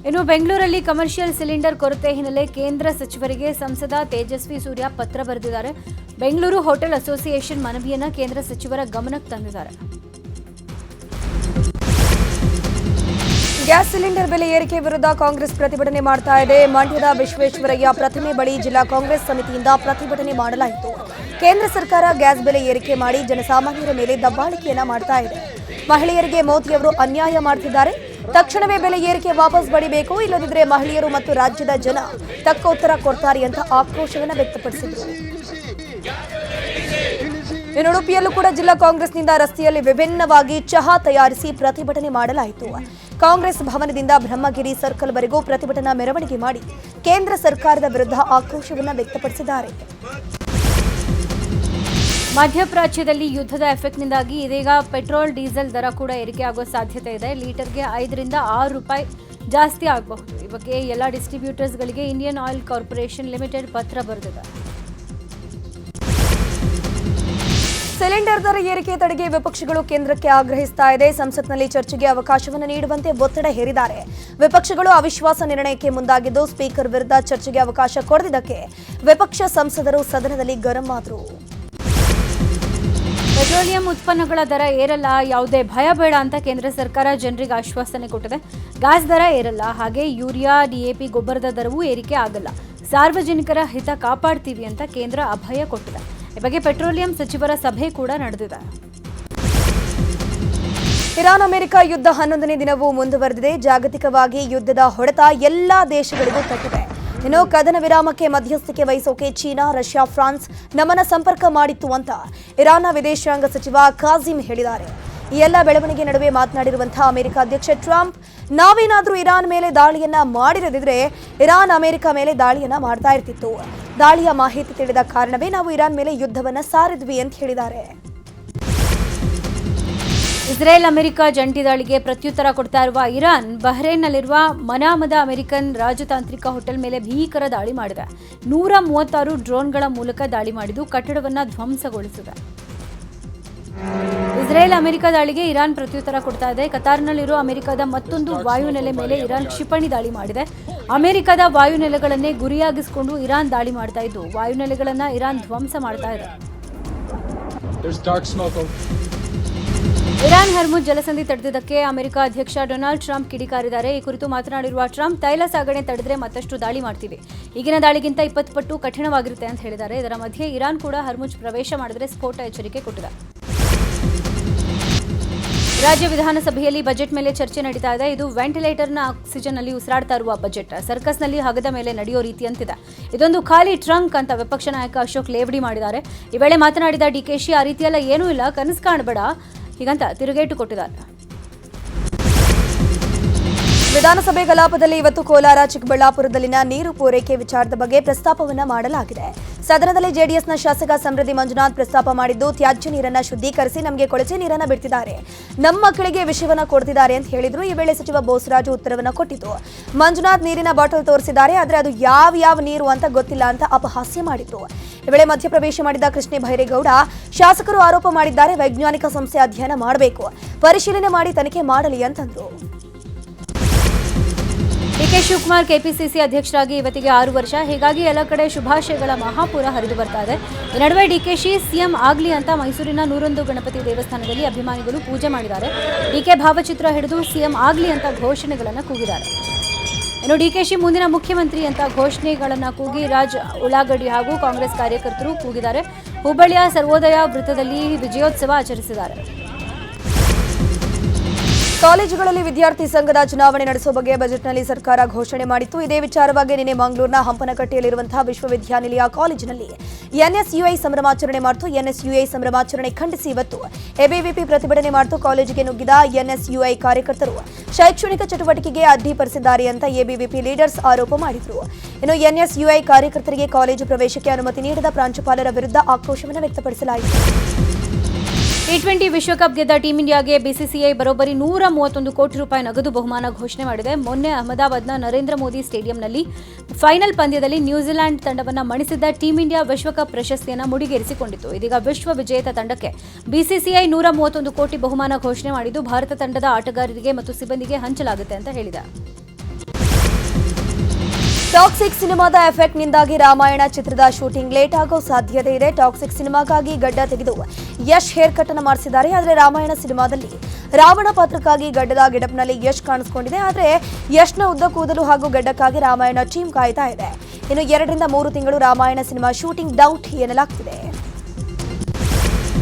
ಇನ್ನು ಬೆಂಗಳೂರಲ್ಲಿ ಕಮರ್ಷಿಯಲ್ ಸಿಲಿಂಡರ್ ಕೊರತೆ ಹಿನ್ನೆಲೆ ಕೇಂದ್ರ ಸಚಿವರಿಗೆ ಸಂಸದ ತೇಜಸ್ವಿ ಸೂರ್ಯ ಪತ್ರ ಬರೆದಿದ್ದಾರೆ. ಬೆಂಗಳೂರು ಹೋಟೆಲ್ ಅಸೋಸಿಯೇಷನ್ ಮನವಿಯನ್ನ ಕೇಂದ್ರ ಸಚಿವರ ಗಮನಕ್ಕೆ ತಂದಿದ್ದಾರೆ. ಗ್ಯಾಸ್ ಸಿಲಿಂಡರ್ ಬೆಲೆ ಏರಿಕೆ ವಿರುದ್ಧ ಕಾಂಗ್ರೆಸ್ ಪ್ರತಿಭಟನೆ ಮಾಡ್ತಾ ಇದೆ. ಮಂಡ್ಯದ ವಿಶ್ವೇಶ್ವರಯ್ಯ ಪ್ರತಿಮೆ ಬಳಿ ಜಿಲ್ಲಾ ಕಾಂಗ್ರೆಸ್ ಸಮಿತಿಯಿಂದ ಪ್ರತಿಭಟನೆ ಮಾಡಲಾಯಿತು. ಕೇಂದ್ರ ಸರ್ಕಾರ ಗ್ಯಾಸ್ ಬೆಲೆ ಏರಿಕೆ ಮಾಡಿ ಜನಸಾಮಾನ್ಯರ ಮೇಲೆ ದಬ್ಬಾಳಿಕೆಯನ್ನ ಮಾಡ್ತಾ ಇದೆ. ಮಹಿಳೆಯರಿಗೆ ಮೋದಿಯವರು ಅನ್ಯಾಯ ಮಾಡ್ತಿದ್ದಾರೆ. ತಕ್ಷಣವೇ ಬೆಲೆ ಏರಿಕೆ ವಾಪಸ್ ಪಡಿಬೇಕು, ಇಲ್ಲದಿದ್ದರೆ ಮಹಿಳೆಯರು ಮತ್ತು ರಾಜ್ಯದ ಜನ ತಕ್ಕ ಉತ್ತರ ಕೊಡ್ತಾರೆ ಅಂತ ಆಕ್ರೋಶವನ್ನು ವ್ಯಕ್ತಪಡಿಸಿದರು. ಇನ್ನು ಉಡುಪಿಯಲ್ಲೂ ಕೂಡ ಜಿಲ್ಲಾ ಕಾಂಗ್ರೆಸ್ನಿಂದ ರಸ್ತೆಯಲ್ಲಿ ವಿಭಿನ್ನವಾಗಿ ಚಹಾ ತಯಾರಿಸಿ ಪ್ರತಿಭಟನೆ ಮಾಡಲಾಯಿತು. ಕಾಂಗ್ರೆಸ್ ಭವನದಿಂದ ಬ್ರಹ್ಮಗಿರಿ ಸರ್ಕಲ್ವರೆಗೂ ಪ್ರತಿಭಟನಾ ಮೆರವಣಿಗೆ ಮಾಡಿ ಕೇಂದ್ರ ಸರ್ಕಾರದ ವಿರುದ್ಧ ಆಕ್ರೋಶವನ್ನು ವ್ಯಕ್ತಪಡಿಸಿದ್ದಾರೆ. ಮಧ್ಯಪ್ರಾಚ್ಯದಲ್ಲಿ ಯುದ್ಧದ ಎಫೆಕ್ಟ್ನಿಂದಾಗಿ ಇದೀಗ ಪೆಟ್ರೋಲ್ ಡೀಸೆಲ್ ದರ ಕೂಡ ಏರಿಕೆಯಾಗುವ ಸಾಧ್ಯತೆ ಇದೆ. ಲೀಟರ್ಗೆ 5 ರಿಂದ 6 ರೂಪಾಯಿ ಜಾಸ್ತಿ ಆಗಬಹುದು. ಈ ಬಗ್ಗೆ ಎಲ್ಲ ಡಿಸ್ಟ್ರಿಬ್ಯೂಟರ್ಸ್ಗಳಿಗೆ ಇಂಡಿಯನ್ ಆಯಿಲ್ ಕಾರ್ಪೊರೇಷನ್ ಲಿಮಿಟೆಡ್ ಪತ್ರ ಬರೆದಿದೆ. ಸಿಲಿಂಡರ್ ದರ ಏರಿಕೆ ತಡೆಗೆ ವಿಪಕ್ಷಗಳು ಕೇಂದ್ರಕ್ಕೆ ಆಗ್ರಹಿಸ್ತಾ ಇದೆ. ಸಂಸತ್ನಲ್ಲಿ ಚರ್ಚೆಗೆ ಅವಕಾಶವನ್ನು ನೀಡುವಂತೆ ಒತ್ತಡ ಹೇರಿದ್ದಾರೆ. ವಿಪಕ್ಷಗಳು ಅವಿಶ್ವಾಸ ನಿರ್ಣಯಕ್ಕೆ ಮುಂದಾಗಿದ್ದು ಸ್ಪೀಕರ್ ವಿರುದ್ಧ ಚರ್ಚೆಗೆ ಅವಕಾಶ ಕೊಡದಿದ್ದಕ್ಕೆ ವಿಪಕ್ಷ ಸಂಸದರು ಸದನದಲ್ಲಿ ಗರಂ ಆದರು. ಪೆಟ್ರೋಲಿಯಂ ಉತ್ಪನ್ನಗಳ ದರ ಏರಲ್ಲ, ಯಾವುದೇ ಭಯ ಬೇಡ ಅಂತ ಕೇಂದ್ರ ಸರ್ಕಾರ ಜನರಿಗೆ ಆಶ್ವಾಸನೆ ಕೊಟ್ಟಿದೆ. ಗ್ಯಾಸ್ ದರ ಏರಲ್ಲ, ಹಾಗೆ ಯೂರಿಯಾ ಡಿಎಪಿ ಗೊಬ್ಬರದ ದರವೂ ಏರಿಕೆ ಆಗಲ್ಲ. ಸಾರ್ವಜನಿಕರ ಹಿತ ಕಾಪಾಡ್ತೀವಿ ಅಂತ ಕೇಂದ್ರ ಅಭಯ ಕೊಟ್ಟಿದೆ. ಈ ಬಗ್ಗೆ ಪೆಟ್ರೋಲಿಯಂ ಸಚಿವರ ಸಭೆ ಕೂಡ ನಡೆದಿದೆ. ಇರಾನ್ ಅಮೆರಿಕ ಯುದ್ಧ 11ನೇ ದಿನವೂ ಮುಂದುವರೆದಿದೆ. ಜಾಗತಿಕವಾಗಿ ಯುದ್ಧದ ಹೊಡೆತ ಎಲ್ಲಾ ದೇಶಗಳಿಗೂ ತಟ್ಟಿದೆ. ಇನ್ನು ಕದನ ವಿರಾಮಕ್ಕೆ ಮಧ್ಯಸ್ಥಿಕೆ ವಹಿಸೋಕೆ ಚೀನಾ, ರಷ್ಯಾ, ಫ್ರಾನ್ಸ್ ನಮ್ಮನ್ನ ಸಂಪರ್ಕ ಮಾಡಿತ್ತು ಅಂತ ಇರಾನ್ನ ವಿದೇಶಾಂಗ ಸಚಿವ ಕಾಸಿಂ ಹೇಳಿದ್ದಾರೆ. ಈ ಎಲ್ಲ ಬೆಳವಣಿಗೆ ನಡುವೆ ಮಾತನಾಡಿರುವಂತಹ ಅಮೆರಿಕ ಅಧ್ಯಕ್ಷ ಟ್ರಂಪ್, ನಾವೇನಾದರೂ ಇರಾನ್ ಮೇಲೆ ದಾಳಿಯನ್ನ ಮಾಡಿರದಿದ್ರೆ ಇರಾನ್ ಅಮೆರಿಕ ಮೇಲೆ ದಾಳಿಯನ್ನ ಮಾಡ್ತಾ ಇರ್ತಿತ್ತು. ದಾಳಿಯ ಮಾಹಿತಿ ತಿಳಿದ ಕಾರಣವೇ ನಾವು ಇರಾನ್ ಮೇಲೆ ಯುದ್ಧವನ್ನ ಸಾರಿದ್ವಿ ಅಂತ ಹೇಳಿದ್ದಾರೆ. ಇಸ್ರೇಲ್ ಅಮೆರಿಕ ಜಂಟಿ ದಾಳಿಗೆ ಪ್ರತ್ಯುತ್ತರ ಕೊಡ್ತಾ ಇರುವ ಇರಾನ್ ಬಹ್ರೇನ್ನಲ್ಲಿರುವ ಮನಾಮದ ಅಮೆರಿಕನ್ ರಾಜತಾಂತ್ರಿಕ ಹೋಟೆಲ್ ಮೇಲೆ ಭೀಕರ ದಾಳಿ ಮಾಡಿದೆ. 136 ಡ್ರೋನ್ಗಳ ಮೂಲಕ ದಾಳಿ ಮಾಡಿದ್ದು ಕಟ್ಟಡವನ್ನು ಧ್ವಂಸಗೊಳಿಸಿದೆ. ಇಸ್ರೇಲ್ ಅಮೆರಿಕ ದಾಳಿಗೆ ಇರಾನ್ ಪ್ರತ್ಯುತ್ತರ ಕೊಡ್ತಾ ಇದೆ. ಕತಾರ್ನಲ್ಲಿರುವ ಅಮೆರಿಕದ ಮತ್ತೊಂದು ವಾಯುನೆಲೆ ಮೇಲೆ ಇರಾನ್ ಕ್ಷಿಪಣಿ ದಾಳಿ ಮಾಡಿದೆ. ಅಮೆರಿಕದ ವಾಯುನೆಲೆಗಳನ್ನೇ ಗುರಿಯಾಗಿಸಿಕೊಂಡು ಇರಾನ್ ದಾಳಿ ಮಾಡ್ತಾ ಇದ್ದು ವಾಯುನೆಲೆಗಳನ್ನು ಇರಾನ್ ಧ್ವಂಸ ಮಾಡ್ತಾ ಇದೆ. ಇರಾನ್ ಹರ್ಮುಜ್ ಜಲಸಂಧಿ ತಡೆದಿದ್ದಕ್ಕೆ ಅಮೆರಿಕ ಅಧ್ಯಕ್ಷ ಡೊನಾಲ್ಡ್ ಟ್ರಂಪ್ ಕಿಡಿಕಾರಿದ್ದಾರೆ. ಈ ಕುರಿತು ಮಾತನಾಡಿರುವ ಟ್ರಂಪ್, ತೈಲ ಸಾಗಣೆ ತಡೆದ್ರೆ ಮತ್ತಷ್ಟು ದಾಳಿ ಮಾಡ್ತೀವಿ, ಈಗಿನ ದಾಳಿಗಿಂತ 20 ಪಟ್ಟು ಕಠಿಣವಾಗಿರುತ್ತೆ ಅಂತ ಹೇಳಿದ್ದಾರೆ. ಇದರ ಮಧ್ಯೆ ಇರಾನ್ ಕೂಡ ಹರ್ಮುಜ್ ಪ್ರವೇಶ ಮಾಡಿದ್ರೆ ಸ್ಫೋಟ ಎಚ್ಚರಿಕೆ ಕೊಟ್ಟಿದೆ. ರಾಜ್ಯ ವಿಧಾನಸಭೆಯಲ್ಲಿ ಬಜೆಟ್ ಮೇಲೆ ಚರ್ಚೆ ನಡೀತಾ ಇದೆ. ಇದು ವೆಂಟಿಲೇಟರ್ನ ಆಕ್ಸಿಜನ್ ನಲ್ಲಿ ಉಸಿರಾಡ್ತಾ ಇರುವ ಬಜೆಟ್. ಸರ್ಕಸ್ನಲ್ಲಿ ಹಗದ ಮೇಲೆ ನಡೆಯೋ ರೀತಿಯಂತಿದೆ. ಇದೊಂದು ಖಾಲಿ ಟ್ರಂಕ್ ಅಂತ ವಿಪಕ್ಷ ನಾಯಕ ಅಶೋಕ್ ಲೇವಡಿ ಮಾಡಿದ್ದಾರೆ. ಈ ವೇಳೆ ಮಾತನಾಡಿದ ಡಿಕೆಶಿ, ಆ ರೀತಿಯೆಲ್ಲ ಏನೂ ಇಲ್ಲ, ಕನಸು ಕಾಣಬೇಡ ಹೀಗಂತ ತಿರುಗೇಟು ಕೊಟ್ಟಿದ್ದಾರೆ. ವಿಧಾನಸಭೆ ಕಲಾಪದಲ್ಲಿ ಇವತ್ತು ಕೋಲಾರ, ಚಿಕ್ಕಬಳ್ಳಾಪುರದಲ್ಲಿನ ನೀರು ಪೂರೈಕೆ ವಿಚಾರದ ಬಗ್ಗೆ ಪ್ರಸ್ತಾಪವನ್ನ ಮಾಡಲಾಗಿದೆ. ಸದನದಲ್ಲಿ ಜೆಡಿಎಸ್ನ ಶಾಸಕ ಸಮೃದ್ಧಿ ಮಂಜುನಾಥ್ ಪ್ರಸ್ತಾಪ ಮಾಡಿದ್ದು, ತ್ಯಾಜ್ಯ ನೀರನ್ನ ಶುದ್ಧೀಕರಿಸಿ ನಮಗೆ ಕೊಳಚೆ ನೀರನ್ನ ಬಿಡ್ತಿದ್ದಾರೆ, ನಮ್ಮ ಮಕ್ಕಳಿಗೆ ವಿಷಯವನ್ನ ಕೊಡ್ತಿದ್ದಾರೆ ಅಂತ ಹೇಳಿದ್ರು. ಈ ವೇಳೆ ಸಚಿವ ಬೋಸರಾಜು ಉತ್ತರವನ್ನ ಕೊಟ್ಟಿದ್ದು, ಮಂಜುನಾಥ್ ನೀರಿನ ಬಾಟಲ್ ತೋರಿಸಿದ್ದಾರೆ, ಆದರೆ ಅದು ಯಾವ ನೀರು ಅಂತ ಗೊತ್ತಿಲ್ಲ ಅಂತ ಅಪಹಾಸ್ಯ ಮಾಡಿದ್ರು. ಈ ವೇಳೆ ಮಧ್ಯಪ್ರವೇಶ ಮಾಡಿದ ಕೃಷ್ಣ ಬೈರೇಗೌಡ, ಶಾಸಕರು ಆರೋಪ ಮಾಡಿದ್ದಾರೆ, ವೈಜ್ಞಾನಿಕ ಸಂಸ್ಥೆ ಅಧ್ಯಯನ ಮಾಡಬೇಕು, ಪರಿಶೀಲನೆ ಮಾಡಿ ತನಿಖೆ ಮಾಡಲಿ ಅಂತಂದ್ರು. ಡಿಕೆ ಶಿವಕುಮಾರ್ ಕೆಪಿಸಿಸಿ ಅಧ್ಯಕ್ಷರಾಗಿ ಇವತ್ತಿಗೆ 6 ವರ್ಷ. ಹೀಗಾಗಿ ಎಲ್ಲ ಕಡೆ ಶುಭಾಶಯಗಳ ಮಹಾಪೂರ ಹರಿದು ಬರ್ತಾ ಇದೆ. ಈ ನಡುವೆ ಡಿಕೆಶಿ ಸಿಎಂ ಆಗ್ಲಿ ಅಂತ ಮೈಸೂರಿನ 101 ಗಣಪತಿ ದೇವಸ್ಥಾನದಲ್ಲಿ ಅಭಿಮಾನಿಗಳು ಪೂಜೆ ಮಾಡಿದ್ದಾರೆ. ಡಿಕೆ ಭಾವಚಿತ್ರ ಹಿಡಿದು ಸಿಎಂ ಆಗ್ಲಿ ಅಂತ ಘೋಷಣೆಗಳನ್ನು ಕೂಗಿದ್ದಾರೆ. ಇನ್ನು ಡಿಕೆಶಿ ಮುಂದಿನ ಮುಖ್ಯಮಂತ್ರಿ ಅಂತ ಘೋಷಣೆಗಳನ್ನು ಕೂಗಿ ರಾಜ್ ಉಳ್ಳಾಗಡ್ಡಿ ಹಾಗೂ ಕಾಂಗ್ರೆಸ್ ಕಾರ್ಯಕರ್ತರು ಕೂಗಿದ್ದಾರೆ. ಹುಬ್ಬಳ್ಳಿಯ ಸರ್ವೋದಯ ವೃತ್ತದಲ್ಲಿ ವಿಜಯೋತ್ಸವ ಆಚರಿಸಿದ್ದಾರೆ. ಕಾಲೇಜುಗಳಲ್ಲಿ ವಿದ್ಯಾರ್ಥಿ ಸಂಘದ ಚುನಾವಣೆ ನಡೆಸುವ ಬಗ್ಗೆ ಬಜೆಟ್ನಲ್ಲಿ ಸರ್ಕಾರ ಘೋಷಣೆ ಮಾಡಿತ್ತು. ಇದೇ ವಿಚಾರವಾಗಿ ನಿನ್ನೆ ಮಂಗಳೂರಿನ ಹಂಪನಕಟ್ಟೆಯಲ್ಲಿರುವಂತಹ ವಿಶ್ವವಿದ್ಯಾನಿಲಯ ಕಾಲೇಜಿನಲ್ಲಿ ಎನ್ಎಸ್ಯುಐ ಸಂಭ್ರಮಾಚರಣೆ ಮಾಡಿತು. ಎನ್ಎಸ್ಯುಐ ಸಂಭ್ರಮಾಚರಣೆ ಖಂಡಿಸಿ ಇವತ್ತು ಎಬಿವಿಪಿ ಪ್ರತಿಭಟನೆ ಮಾಡಿತು. ಕಾಲೇಜಿಗೆ ನುಗ್ಗಿದ ಎನ್ಎಸ್ಯುಐ ಕಾರ್ಯಕರ್ತರು ಶೈಕ್ಷಣಿಕ ಚಟುವಟಿಕೆಗೆ ಅಡ್ಡಿಪಡಿಸಿದ್ದಾರೆ ಅಂತ ಎಬಿವಿಪಿ ಲೀಡರ್ಸ್ ಆರೋಪ ಮಾಡಿದರು. ಇನ್ನು ಎನ್ಎಸ್ಯುಐ ಕಾರ್ಯಕರ್ತರಿಗೆ ಕಾಲೇಜು ಪ್ರವೇಶಕ್ಕೆ ಅನುಮತಿ ನೀಡದ ಪ್ರಾಂಶುಪಾಲರ ವಿರುದ್ಧ ಆಕ್ರೋಶವನ್ನು ವ್ಯಕ್ತಪಡಿಸಲಾಯಿತು. T20 ವಿಶ್ವಕಪ್ ಗೆದ್ದ ಟೀಂ ಇಂಡಿಯಾಗೆ ಬಿಸಿಸಿಐ ಬರೋಬ್ಬರಿ 131 ಕೋಟಿ ರೂಪಾಯಿ ನಗದು ಬಹುಮಾನ ಘೋಷಣೆ ಮಾಡಿದೆ. ಮೊನ್ನೆ ಅಹಮದಾಬಾದ್ನ ನರೇಂದ್ರ ಮೋದಿ ಸ್ಟೇಡಿಯಂನಲ್ಲಿ ಫೈನಲ್ ಪಂದ್ಯದಲ್ಲಿ ನ್ಯೂಜಿಲೆಂಡ್ ತಂಡವನ್ನು ಮಣಿಸಿದ್ದ ಟೀಂ ಇಂಡಿಯಾ ವಿಶ್ವಕಪ್ ಪ್ರಶಸ್ತಿಯನ್ನು ಮುಡಿಗೇರಿಸಿಕೊಂಡಿತ್ತು. ಇದೀಗ ವಿಶ್ವ ವಿಜೇತ ತಂಡಕ್ಕೆ ಬಿಸಿಸಿಐ 131 ಕೋಟಿ ಬಹುಮಾನ ಘೋಷಣೆ ಮಾಡಿದ್ದು ಭಾರತ ತಂಡದ ಆಟಗಾರರಿಗೆ ಮತ್ತು ಸಿಬ್ಬಂದಿಗೆ ಹಂಚಲಾಗುತ್ತೆ ಅಂತ ಹೇಳಿದೆ. ಟಾಕ್ಸಿಕ್ ಸಿನಿಮಾದ ಎಫೆಕ್ಟ್ ನಿಂದಾಗಿ ರಾಮಾಯಣ ಚಿತ್ರದ ಶೂಟಿಂಗ್ ಲೇಟ್ ಆಗೋ ಸಾಧ್ಯತೆ ಇದೆ. ಟಾಕ್ಸಿಕ್ ಸಿನಿಮಾಗಾಗಿ ಗಡ್ಡ ತೆಗೆದು ಯಶ್ ಹೇರ್ ಕಟ್ ಅನ್ನು ಮಾಡಿಸಿದ್ದಾರೆ. ಆದರೆ ರಾಮಾಯಣ ಸಿನಿಮಾದಲ್ಲಿ ರಾವಣ ಪಾತ್ರಕ್ಕಾಗಿ ಗಡ್ಡದ ಗೆಟಪ್ನಲ್ಲಿ ಯಶ್ ಕಾಣಿಸಿಕೊಂಡಿದೆ. ಆದರೆ ಯಶ್ನ ಉದ್ದ ಕೂದಲು ಹಾಗೂ ಗಡ್ಡಕ್ಕಾಗಿ ರಾಮಾಯಣ ಟೀಮ್ ಕಾಯ್ತಾ ಇದೆ. ಇನ್ನು 2 ರಿಂದ 3 ತಿಂಗಳು ರಾಮಾಯಣ ಸಿನಿಮಾ ಶೂಟಿಂಗ್ ಡೌಟ್ ಎನ್ನಲಾಗ್ತಿದೆ.